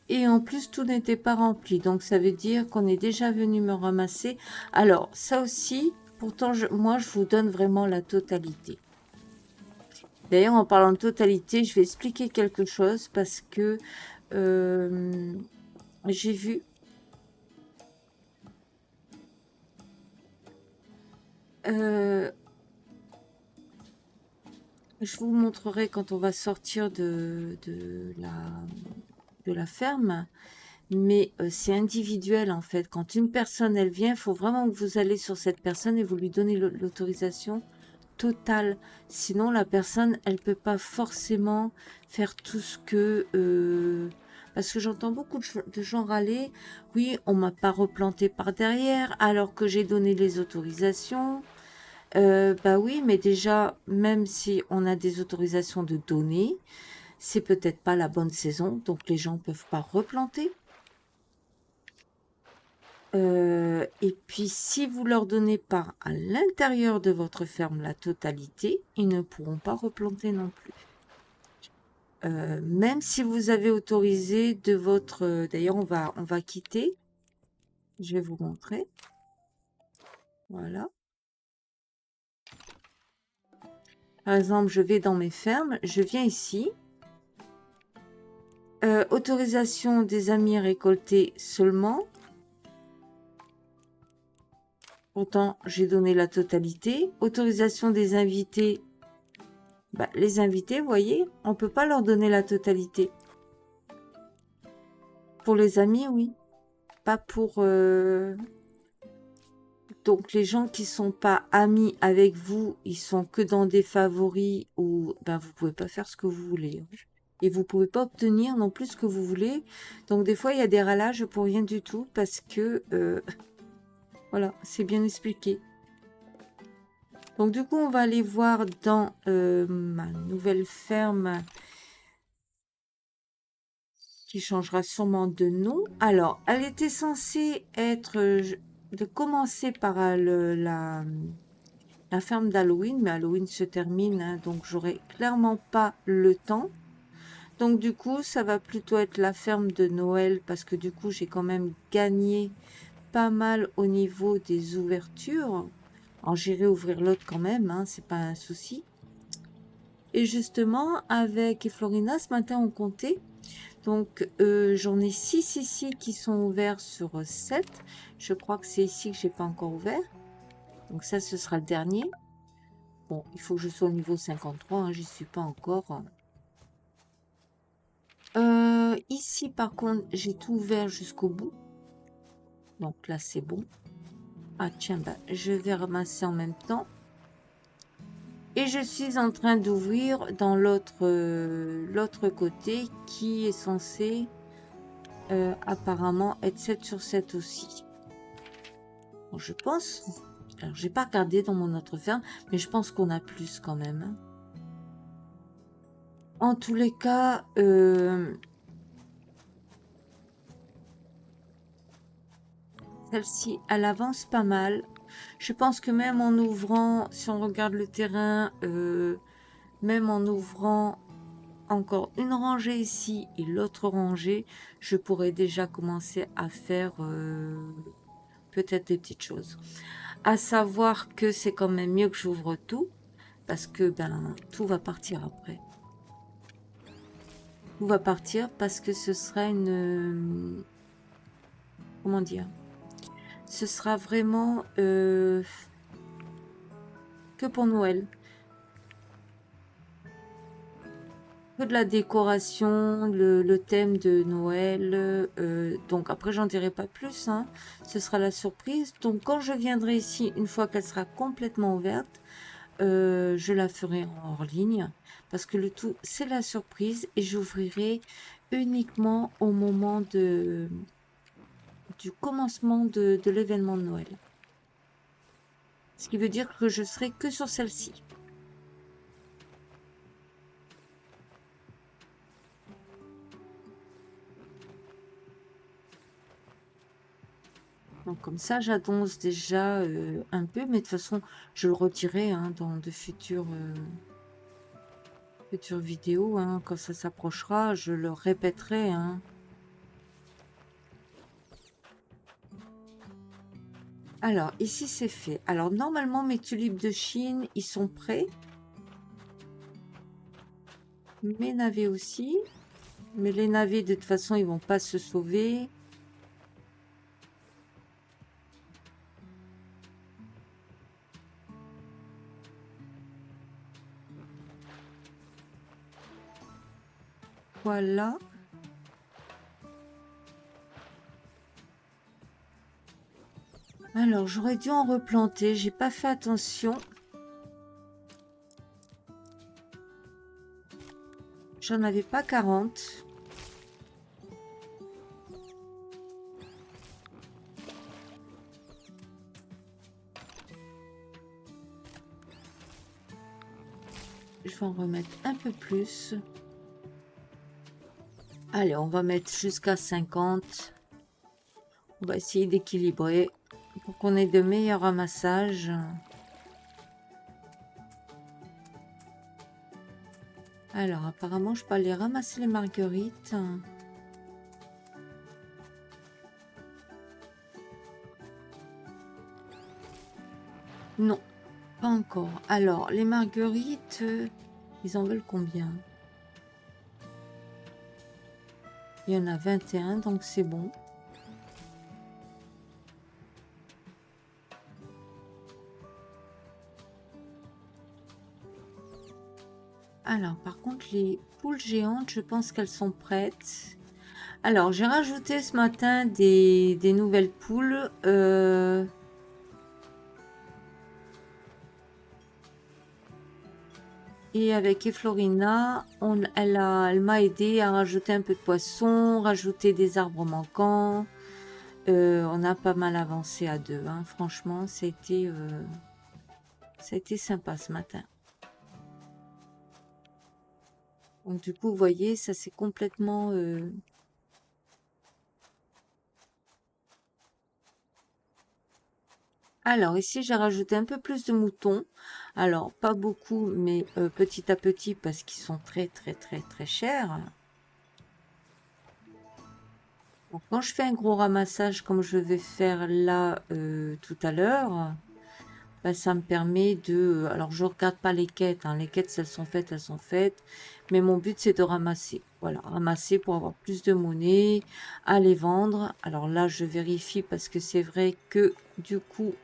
Speaker 2: Et en plus, tout n'était pas rempli, donc ça veut dire qu'on est déjà venu me ramasser. Alors, ça aussi, pourtant, moi, je vous donne vraiment la totalité. D'ailleurs, en parlant de totalité, je vais expliquer quelque chose parce que j'ai vu... je vous montrerai quand on va sortir de la ferme, mais c'est individuel en fait. Quand une personne, elle vient, il faut vraiment que vous allez sur cette personne et vous lui donnez l'autorisation totale. Sinon, la personne, elle peut pas forcément faire tout ce que... parce que j'entends beaucoup de gens râler. Oui, on m'a pas replanté par derrière alors que j'ai donné les autorisations. Bah oui, mais déjà, même si on a des autorisations de donner, c'est peut-être pas la bonne saison, donc les gens peuvent pas replanter. Et puis, si vous leur donnez pas à l'intérieur de votre ferme la totalité, ils ne pourront pas replanter non plus. Même si vous avez autorisé de votre... D'ailleurs, on va quitter. Je vais vous montrer. Voilà. Par exemple, je vais dans mes fermes. Je viens ici. Autorisation des amis récoltés seulement. Pourtant, j'ai donné la totalité. Autorisation des invités. Bah, les invités, vous voyez, on ne peut pas leur donner la totalité. Pour les amis, oui. Pas pour... Donc, les gens qui sont pas amis avec vous, ils sont que dans des favoris ou ben, vous pouvez pas faire ce que vous voulez. Et vous pouvez pas obtenir non plus ce que vous voulez. Donc, des fois, il y a des râlages pour rien du tout parce que... voilà, c'est bien expliqué. Donc, du coup, on va aller voir dans ma nouvelle ferme qui changera sûrement de nom. Alors, elle était censée être de commencer par la ferme d'Halloween, mais Halloween se termine, hein, donc j'aurai clairement pas le temps. Donc du coup, ça va plutôt être la ferme de Noël, parce que du coup, j'ai quand même gagné pas mal au niveau des ouvertures. Alors j'irai ouvrir l'autre quand même, hein, c'est pas un souci. Et justement, avec Florina, ce matin, on comptait. Donc, j'en ai 6 ici qui sont ouverts sur 7. Je crois que c'est ici que j'ai pas encore ouvert. Donc ça, ce sera le dernier. Bon, il faut que je sois au niveau 53, hein, j'y suis pas encore. Ici, par contre, j'ai tout ouvert jusqu'au bout. Donc là, c'est bon. Ah tiens, bah, je vais ramasser en même temps. Et je suis en train d'ouvrir dans l'autre côté qui est censé apparemment être 7 sur 7 aussi. Bon, je pense. Alors, j'ai pas regardé dans mon autre ferme, mais je pense qu'on a plus quand même, hein. En tous les cas, celle-ci, elle avance pas mal. Je pense que même en ouvrant, si on regarde le terrain, même en ouvrant encore une rangée ici et l'autre rangée, je pourrais déjà commencer à faire peut-être des petites choses. À savoir que c'est quand même mieux que j'ouvre tout, parce que ben tout va partir après. Tout va partir parce que ce sera une... comment dire? Ce sera vraiment que pour Noël. que de la décoration, le thème de Noël. Donc après, j'en dirai pas plus, hein. Ce sera la surprise. Donc quand je viendrai ici, une fois qu'elle sera complètement ouverte, je la ferai en hors ligne. Parce que le tout, c'est la surprise. Et j'ouvrirai uniquement au moment du commencement de l'événement de Noël. Ce qui veut dire que je serai que sur celle-ci. Donc comme ça, j'annonce déjà un peu, mais de toute façon, je le redirai hein, dans de futures vidéos. Hein, quand ça s'approchera, je le répéterai. Hein. Alors, ici, c'est fait. Alors, normalement, mes tulipes de Chine, ils sont prêts. Mes navets aussi. Mais les navets, de toute façon, ils vont pas se sauver. Voilà. Alors, j'aurais dû en replanter. J'ai pas fait attention. J'en avais pas 40. Je vais en remettre un peu plus. Allez, on va mettre jusqu'à 50. On va essayer d'équilibrer pour qu'on ait de meilleurs ramassages. Alors, apparemment, je peux aller ramasser les marguerites. Non, pas encore. Alors, les marguerites, ils en veulent combien? Il y en a 21, donc c'est bon. Alors, par contre, les poules géantes, je pense qu'elles sont prêtes. Alors, j'ai rajouté ce matin des nouvelles poules. Et avec Eflorina, elle m'a aidé à rajouter un peu de poisson, rajouter des arbres manquants. On a pas mal avancé à deux. Hein. Franchement, ça a été sympa ce matin. Donc du coup, vous voyez, ça c'est complètement... Alors ici, j'ai rajouté un peu plus de moutons. Alors, pas beaucoup, mais petit à petit, parce qu'ils sont très, très, très, très chers. Donc, quand je fais un gros ramassage, comme je vais faire là tout à l'heure, ben, ça me permet de... Alors, je regarde pas les quêtes. Hein. Les quêtes, elles sont faites, elles sont faites. Mais mon but, c'est de ramasser. Voilà, ramasser pour avoir plus de monnaie, à les vendre. Alors là, je vérifie parce que c'est vrai que du coup...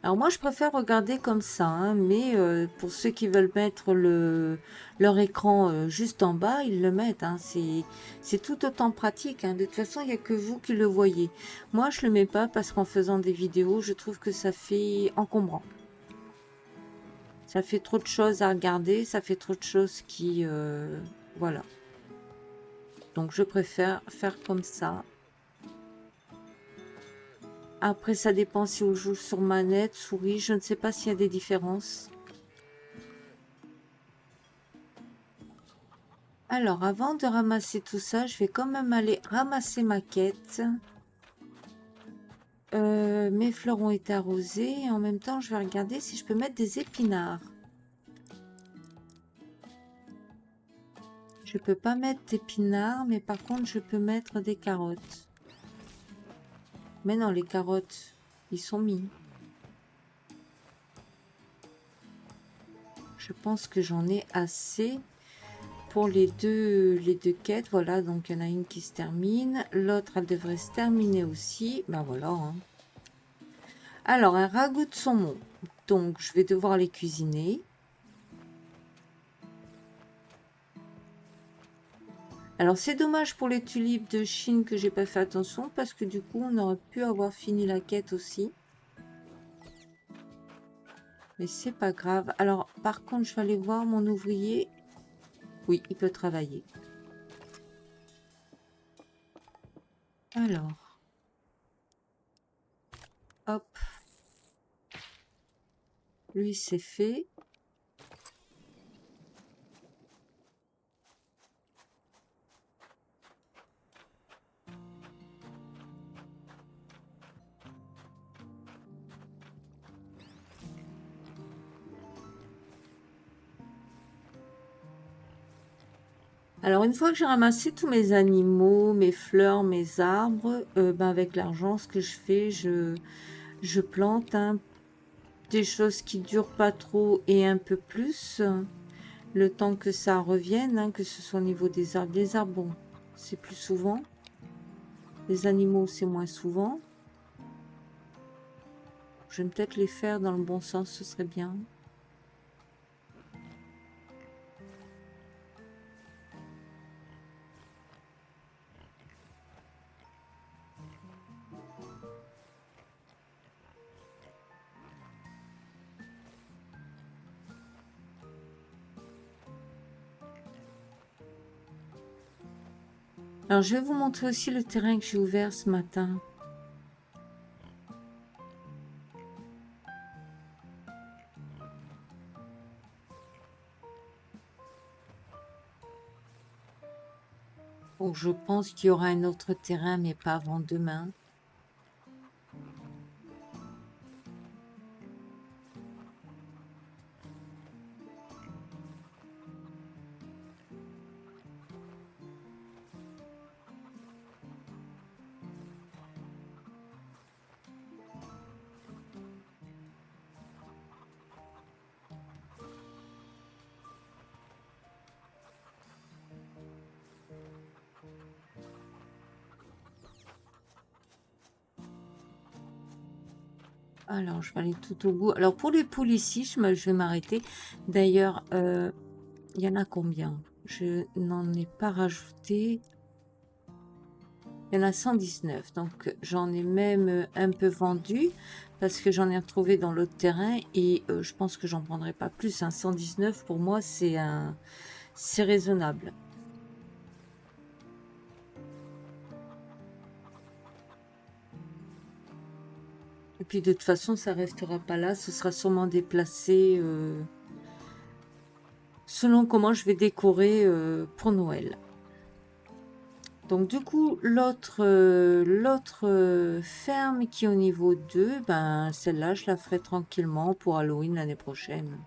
Speaker 2: Alors moi, je préfère regarder comme ça, hein, mais pour ceux qui veulent mettre leur écran juste en bas, ils le mettent. Hein, c'est tout autant pratique. Hein. De toute façon, il n'y a que vous qui le voyez. Moi, je le mets pas parce qu'en faisant des vidéos, je trouve que ça fait encombrant. Ça fait trop de choses à regarder, ça fait trop de choses qui... voilà. Donc, je préfère faire comme ça. Après, ça dépend si on joue sur manette, souris. Je ne sais pas s'il y a des différences. Alors, avant de ramasser tout ça, je vais quand même aller ramasser ma quête. Mes fleurs ont été arrosées. Et en même temps, je vais regarder si je peux mettre des épinards. Je peux pas mettre d'épinards, mais par contre, je peux mettre des carottes. Mais non, les carottes, ils sont mis. Je pense que j'en ai assez pour les deux quêtes. Voilà, donc il y en a une qui se termine. L'autre, elle devrait se terminer aussi. Ben voilà. Hein. Alors, un ragoût de saumon. Donc, je vais devoir les cuisiner. Alors c'est dommage pour les tulipes de Chine que j'ai pas fait attention parce que du coup on aurait pu avoir fini la quête aussi. Mais c'est pas grave. Alors par contre je vais aller voir mon ouvrier. Oui, il peut travailler. Alors. Hop. Lui c'est fait. Alors une fois que j'ai ramassé tous mes animaux, mes fleurs, mes arbres, ben, avec l'argent, ce que je fais, je plante hein, des choses qui durent pas trop et un peu plus, le temps que ça revienne, hein, que ce soit au niveau des arbres. Les arbres, bon, c'est plus souvent. Les animaux, c'est moins souvent. Je vais peut-être les faire dans le bon sens, ce serait bien. Alors, je vais vous montrer aussi le terrain que j'ai ouvert ce matin. Bon, je pense qu'il y aura un autre terrain, mais pas avant demain. Alors, je vais aller tout au bout. Alors, pour les poules ici, je vais m'arrêter. D'ailleurs, il y en a combien? Je n'en ai pas rajouté. Il y en a 119. Donc, j'en ai même un peu vendu parce que j'en ai retrouvé dans l'autre terrain et je pense que j'en prendrai pas plus. 119, pour moi, c'est raisonnable. Et puis, de toute façon, ça restera pas là. Ce sera sûrement déplacé selon comment je vais décorer pour Noël. Donc du coup, l'autre ferme qui est au niveau 2, ben celle-là, je la ferai tranquillement pour Halloween l'année prochaine.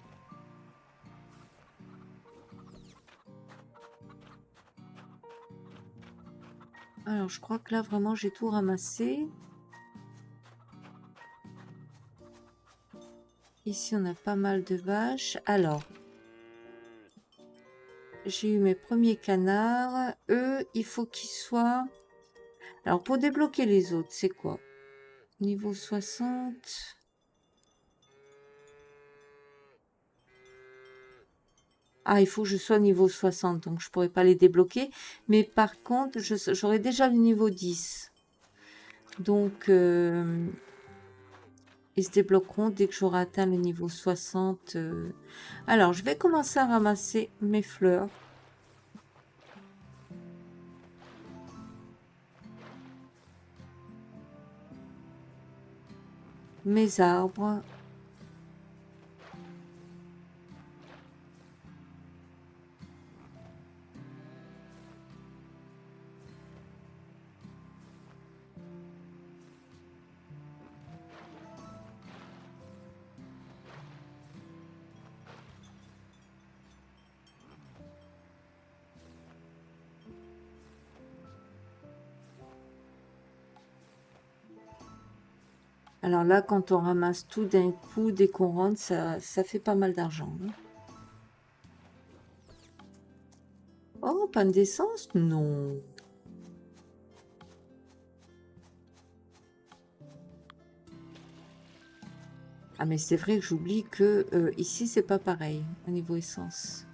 Speaker 2: Alors, je crois que là, vraiment, j'ai tout ramassé. Ici, on a pas mal de vaches. Alors, j'ai eu mes premiers canards. Eux, il faut qu'ils soient... Alors, pour débloquer les autres, c'est quoi? Niveau 60... Ah, il faut que je sois niveau 60, donc je pourrais pas les débloquer. Mais par contre, j'aurai déjà le niveau 10. Donc, ils se débloqueront dès que j'aurai atteint le niveau 60. Alors, je vais commencer à ramasser mes fleurs. Mes arbres. Alors là, quand on ramasse tout d'un coup, dès qu'on rentre, ça fait pas mal d'argent. Hein. Oh, panne d'essence? Non. Ah, mais c'est vrai que j'oublie que ici, c'est pas pareil au niveau essence.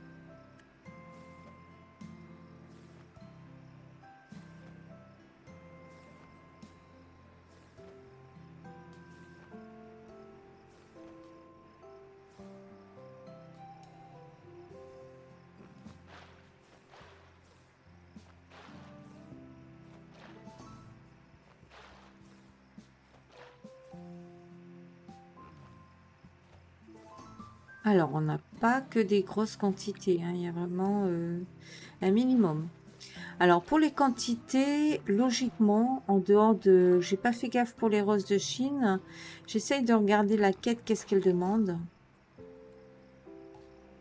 Speaker 2: Alors, on n'a pas que des grosses quantités, hein, il y a vraiment un minimum. Alors, pour les quantités, logiquement, en dehors de... J'ai pas fait gaffe pour les roses de Chine. J'essaye de regarder la quête, qu'est-ce qu'elle demande.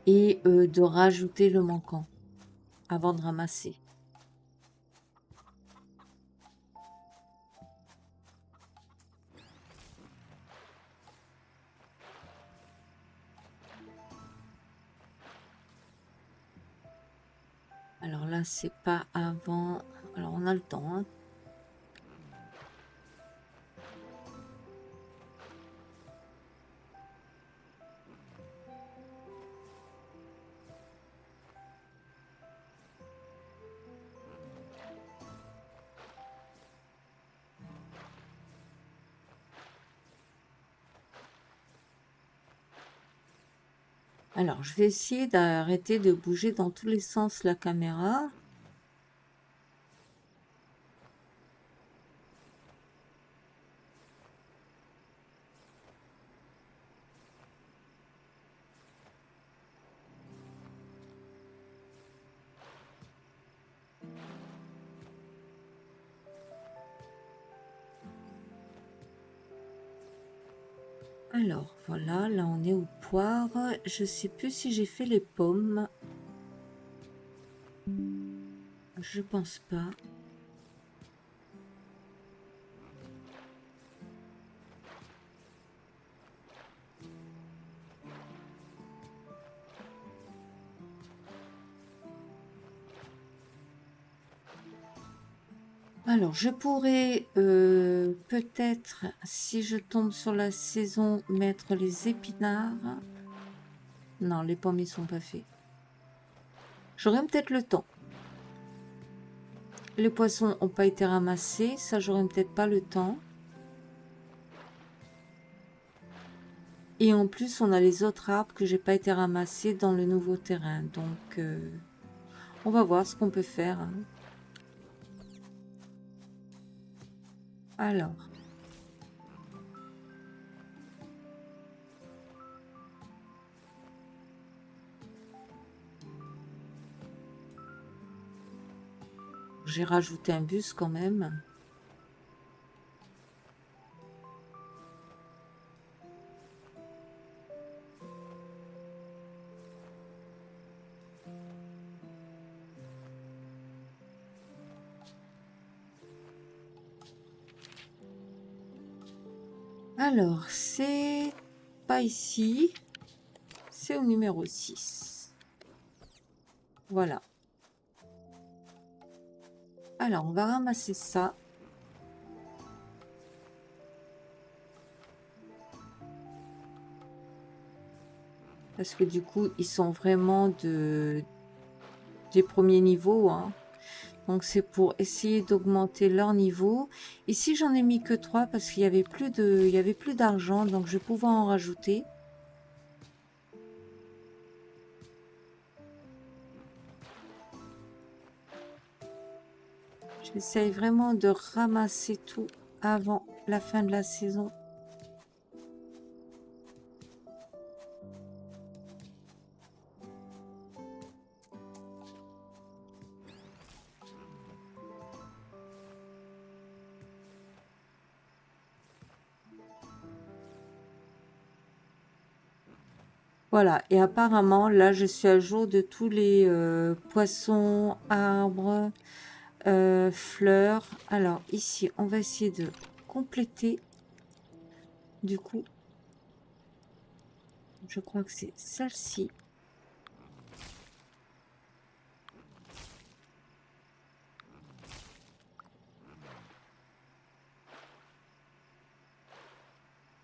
Speaker 2: Et de rajouter le manquant avant de ramasser. Alors là, c'est pas avant... Alors, on a le temps, hein. Alors, je vais essayer d'arrêter de bouger dans tous les sens la caméra. Alors, voilà, là on est aux poires. Je sais plus si j'ai fait les pommes. Je pense pas. Alors, je pourrais peut-être, si je tombe sur la saison, mettre les épinards. Non, les pommes, ils sont pas faits. J'aurais peut-être le temps. Les poissons n'ont pas été ramassés. Ça, j'aurais peut-être pas le temps. Et en plus, on a les autres arbres que j'ai pas été ramassés dans le nouveau terrain. Donc, on va voir ce qu'on peut faire, hein. Alors. J'ai rajouté un bus quand même. Alors, c'est pas ici. C'est au numéro 6. Voilà. Alors, on va ramasser ça. Parce que du coup, ils sont vraiment des premiers niveaux, hein. Donc, c'est pour essayer d'augmenter leur niveau. Ici, j'en ai mis que 3 parce qu'il y avait plus d'argent. Donc, je vais pouvoir en rajouter. J'essaye vraiment de ramasser tout avant la fin de la saison. Voilà, et apparemment, là, je suis à jour de tous les poissons, arbres, fleurs. Alors, ici, on va essayer de compléter. Du coup, je crois que c'est celle-ci.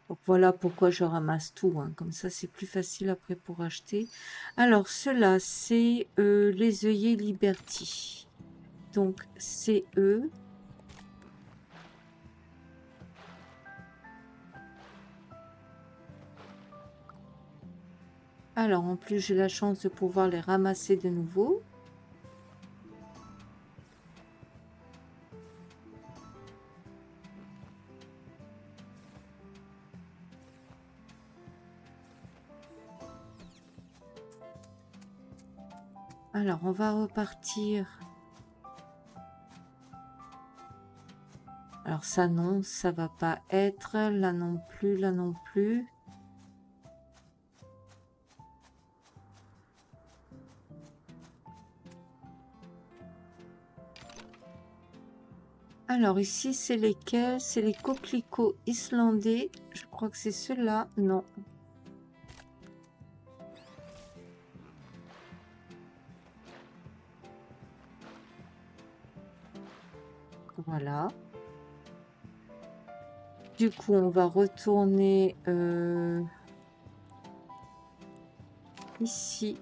Speaker 2: Donc, voilà pourquoi je ramasse tout, hein. Comme ça, c'est plus facile après pour acheter. Alors, ceux-là, c'est les œillets Liberty. Donc, c'est eux. Alors, en plus, j'ai la chance de pouvoir les ramasser de nouveau. Alors, on va repartir. Alors ça non, ça va pas être. Là non plus, là non plus. Alors ici, c'est lesquels? C'est les coquelicots islandais. Je crois que c'est ceux-là. Non. Voilà. Du coup, on va retourner ici.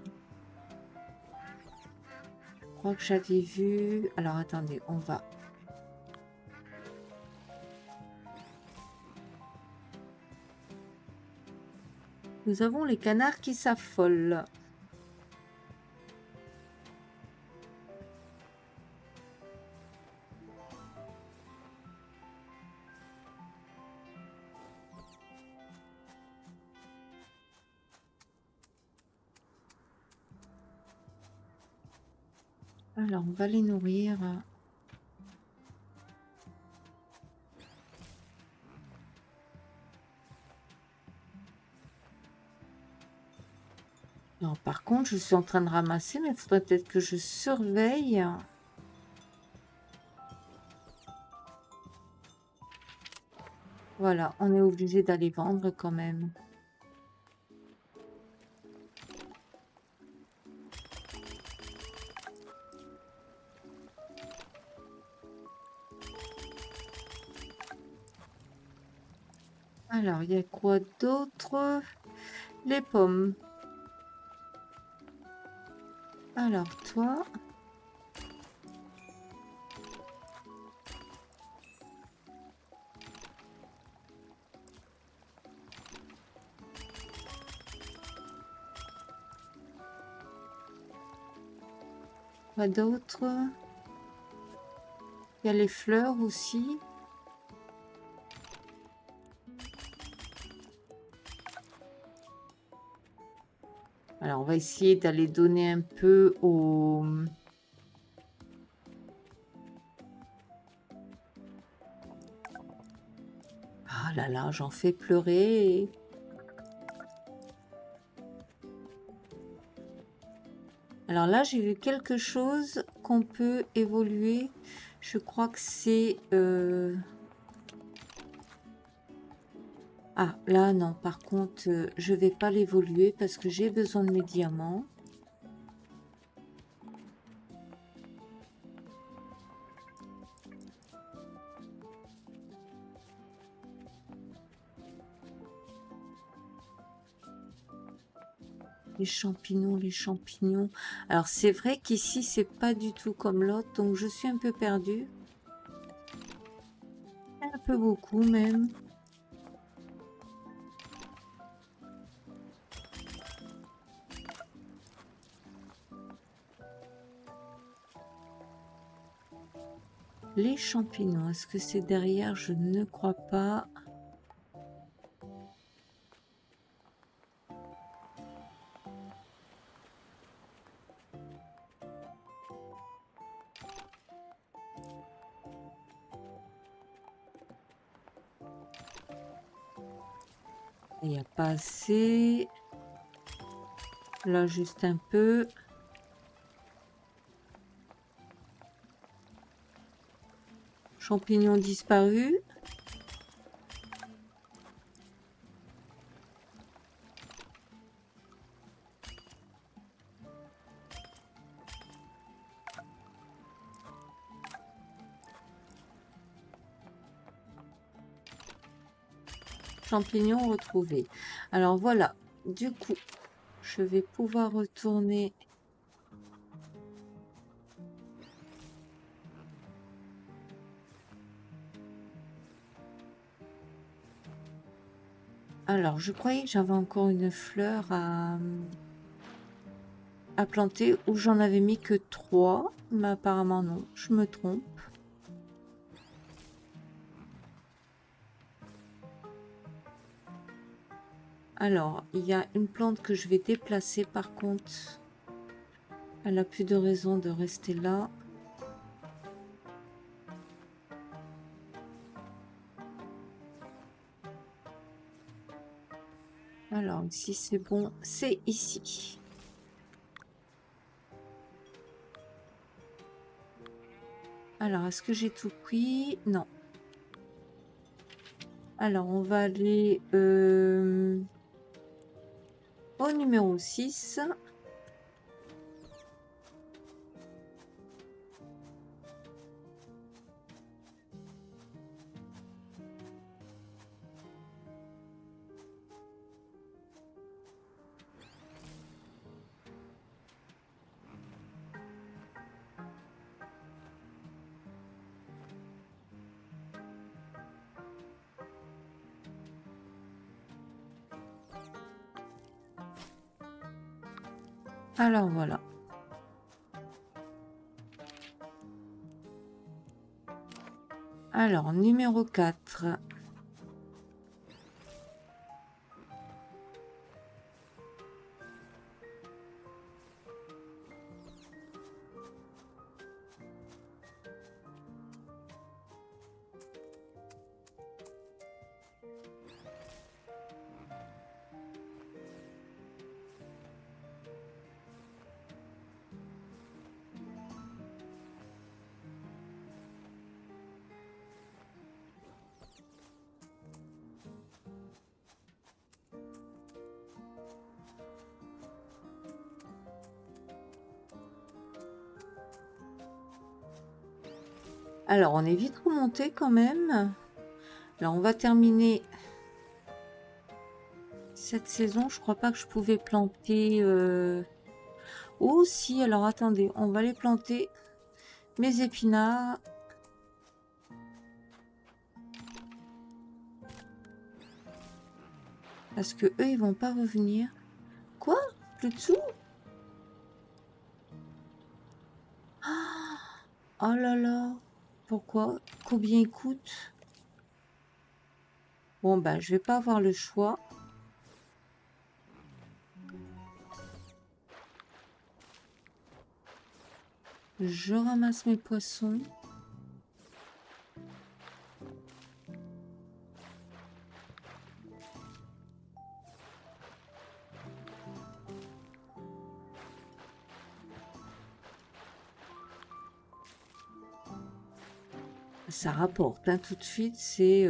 Speaker 2: Je crois que j'avais vu... Alors, attendez, on va... Nous avons les canards qui s'affolent. Alors, on va les nourrir. Non, par contre, je suis en train de ramasser, mais il faudrait peut-être que je surveille. Voilà, on est obligé d'aller vendre quand même. Alors, il y a quoi d'autre? Les pommes. Alors, toi... Quoi d'autre? Il y a les fleurs aussi. Alors, on va essayer d'aller donner un peu aux... Ah là là, j'en fais pleurer. Alors là, j'ai vu quelque chose qu'on peut évoluer. Je crois que c'est... Ah, là, non. Par contre, je vais pas l'évoluer parce que j'ai besoin de mes diamants. Les champignons, les champignons. Alors, c'est vrai qu'ici, c'est pas du tout comme l'autre. Donc, je suis un peu perdue. Un peu beaucoup, même. Les champignons, est-ce que c'est derrière? Je ne crois pas. Il n'y a pas assez. Là, juste un peu. Champignons disparus. Champignons retrouvés. Alors voilà, du coup, je vais pouvoir retourner. Alors, je croyais que j'avais encore une fleur à planter où j'en avais mis que 3, mais apparemment non, je me trompe. Alors, il y a une plante que je vais déplacer par contre. Elle a plus de raison de rester là. Alors, ici, c'est bon. C'est ici. Alors, est-ce que j'ai tout pris? Non. Alors, on va aller au numéro 6. Alors, voilà. Alors, numéro 4. Alors, on est vite remonté quand même. Alors, on va terminer cette saison. Je crois pas que je pouvais planter... Oh, si, alors attendez. On va les planter. Mes épinards. Parce que eux, ils vont pas revenir. Quoi? Plus dessous? Oh là là. Pourquoi? Combien il coûte? Bon, bah, je vais pas avoir le choix. Je ramasse mes poissons. Ça rapporte, hein, tout de suite, c'est...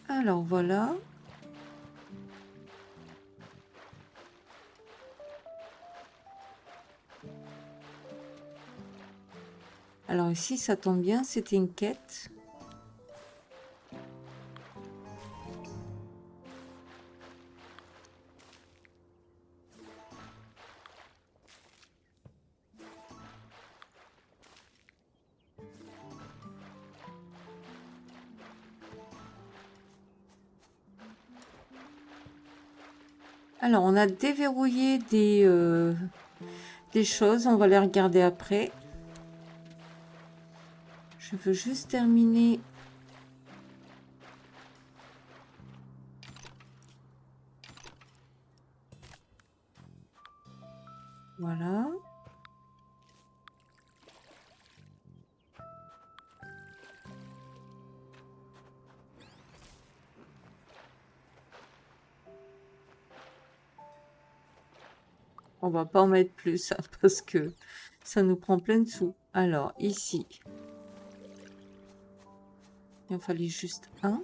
Speaker 2: Alors, voilà. Alors ici, ça tombe bien, c'était une quête. Alors, on a déverrouillé des choses. On va les regarder après. Je veux juste terminer. Voilà. On va pas en mettre plus, hein, parce que ça nous prend plein de sous. Alors, ici. Il en fallait juste un.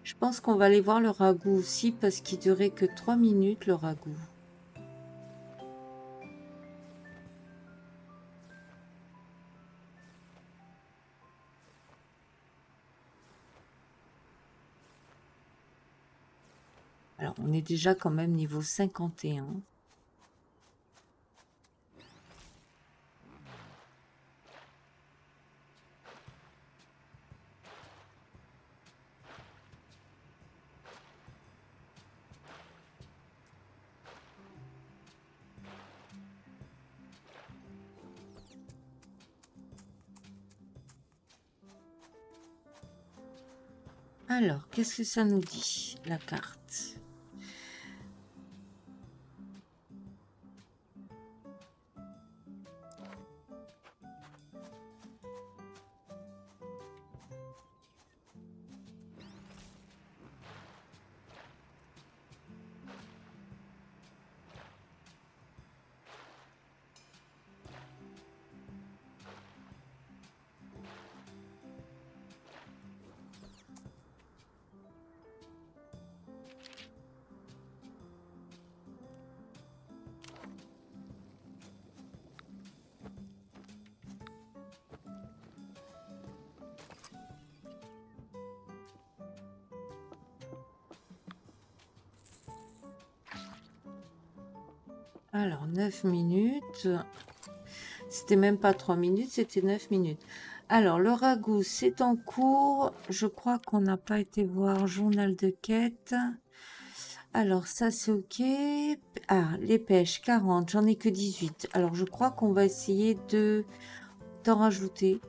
Speaker 2: Je pense qu'on va aller voir le ragoût aussi, parce qu'il durait que 3 minutes, le ragoût. Alors, on est déjà quand même niveau 51. Alors, qu'est-ce que ça nous dit, la carte? Alors, 9 minutes. C'était même pas 3 minutes, c'était 9 minutes. Alors, le ragoût, c'est en cours. Je crois qu'on n'a pas été voir journal de quête. Alors, ça, c'est OK. Ah, les pêches, 40. J'en ai que 18. Alors, je crois qu'on va essayer de d'en rajouter.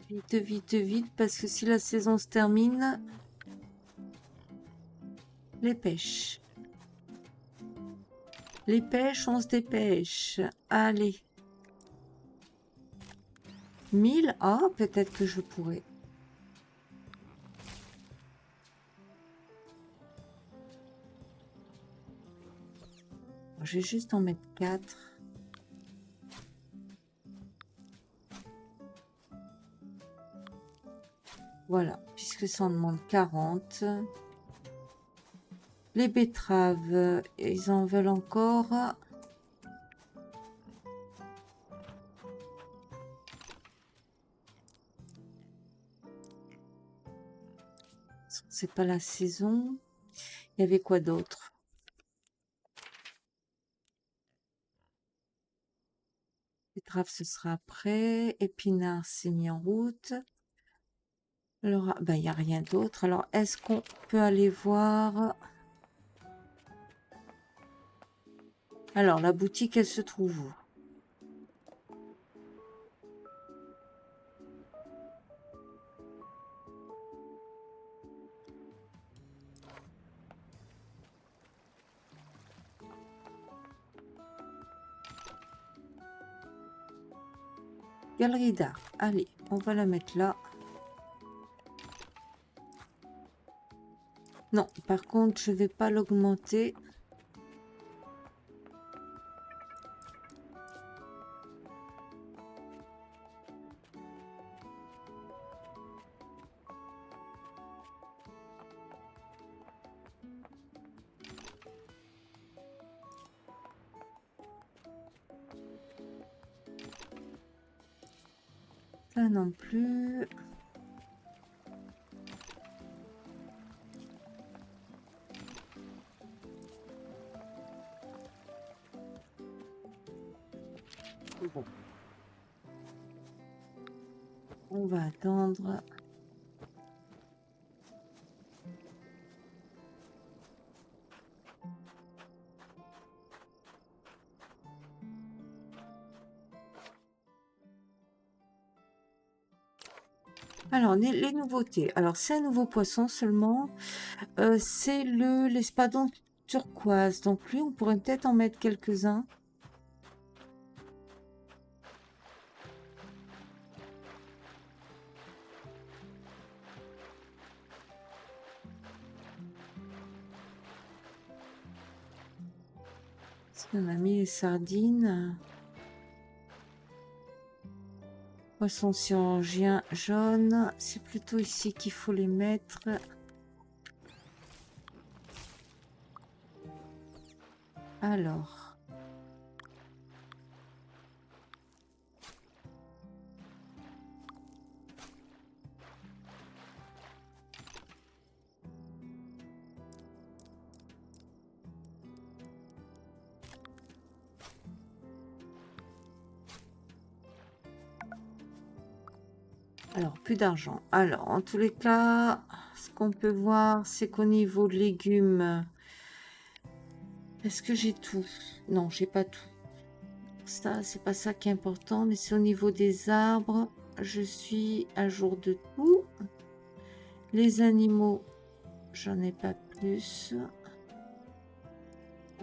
Speaker 2: Vite, vite, vite, parce que si la saison se termine, les pêches. Les pêches, on se dépêche. Allez. 1000. Ah, peut-être que je pourrais. Je vais juste en mettre 4. Voilà, puisque ça en demande 40. Les betteraves, ils en veulent encore. C'est pas la saison. Il y avait quoi d'autre? Betterave, ce sera après. Épinards, c'est mis en route. Alors, ben, il n'y a rien d'autre. Alors, est-ce qu'on peut aller voir? Alors, la boutique, elle se trouve où? Galerie d'art. Allez, on va la mettre là. Non, par contre, je vais pas l'augmenter. Ça non plus. Bon. On va attendre. Alors, les nouveautés. Alors, c'est un nouveau poisson seulement. C'est l'espadon turquoise. Donc, lui, on pourrait peut-être en mettre quelques-uns. Si on a mis les sardines. Poisson chirurgien jaune. C'est plutôt ici qu'il faut les mettre. Alors. Alors, plus d'argent. Alors, en tous les cas, ce qu'on peut voir, c'est qu'au niveau de légumes, est-ce que j'ai tout? Non, j'ai pas tout. Ça, c'est pas ça qui est important, mais c'est au niveau des arbres. Je suis à jour de tout. Les animaux, j'en ai pas plus.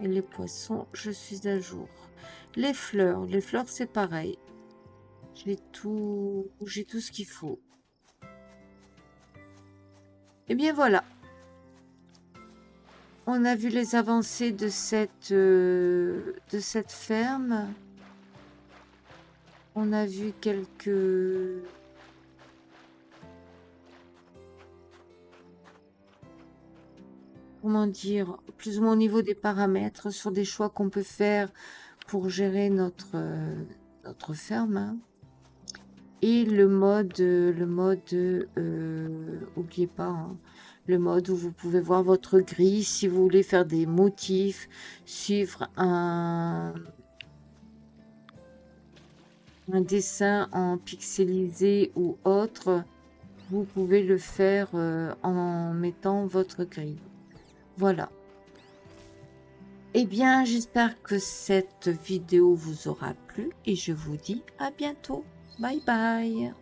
Speaker 2: Et les poissons, je suis à jour. Les fleurs c'est pareil. J'ai tout ce qu'il faut. Et bien voilà. On a vu les avancées de cette ferme. On a vu quelques... Comment dire, plus ou moins au niveau des paramètres, sur des choix qu'on peut faire pour gérer notre ferme. Hein. Et le mode, oubliez pas, hein, le mode où vous pouvez voir votre grille si vous voulez faire des motifs, suivre un dessin en pixelisé ou autre, vous pouvez le faire en mettant votre grille. Voilà. Eh bien, j'espère que cette vidéo vous aura plu et je vous dis à bientôt. Bye bye.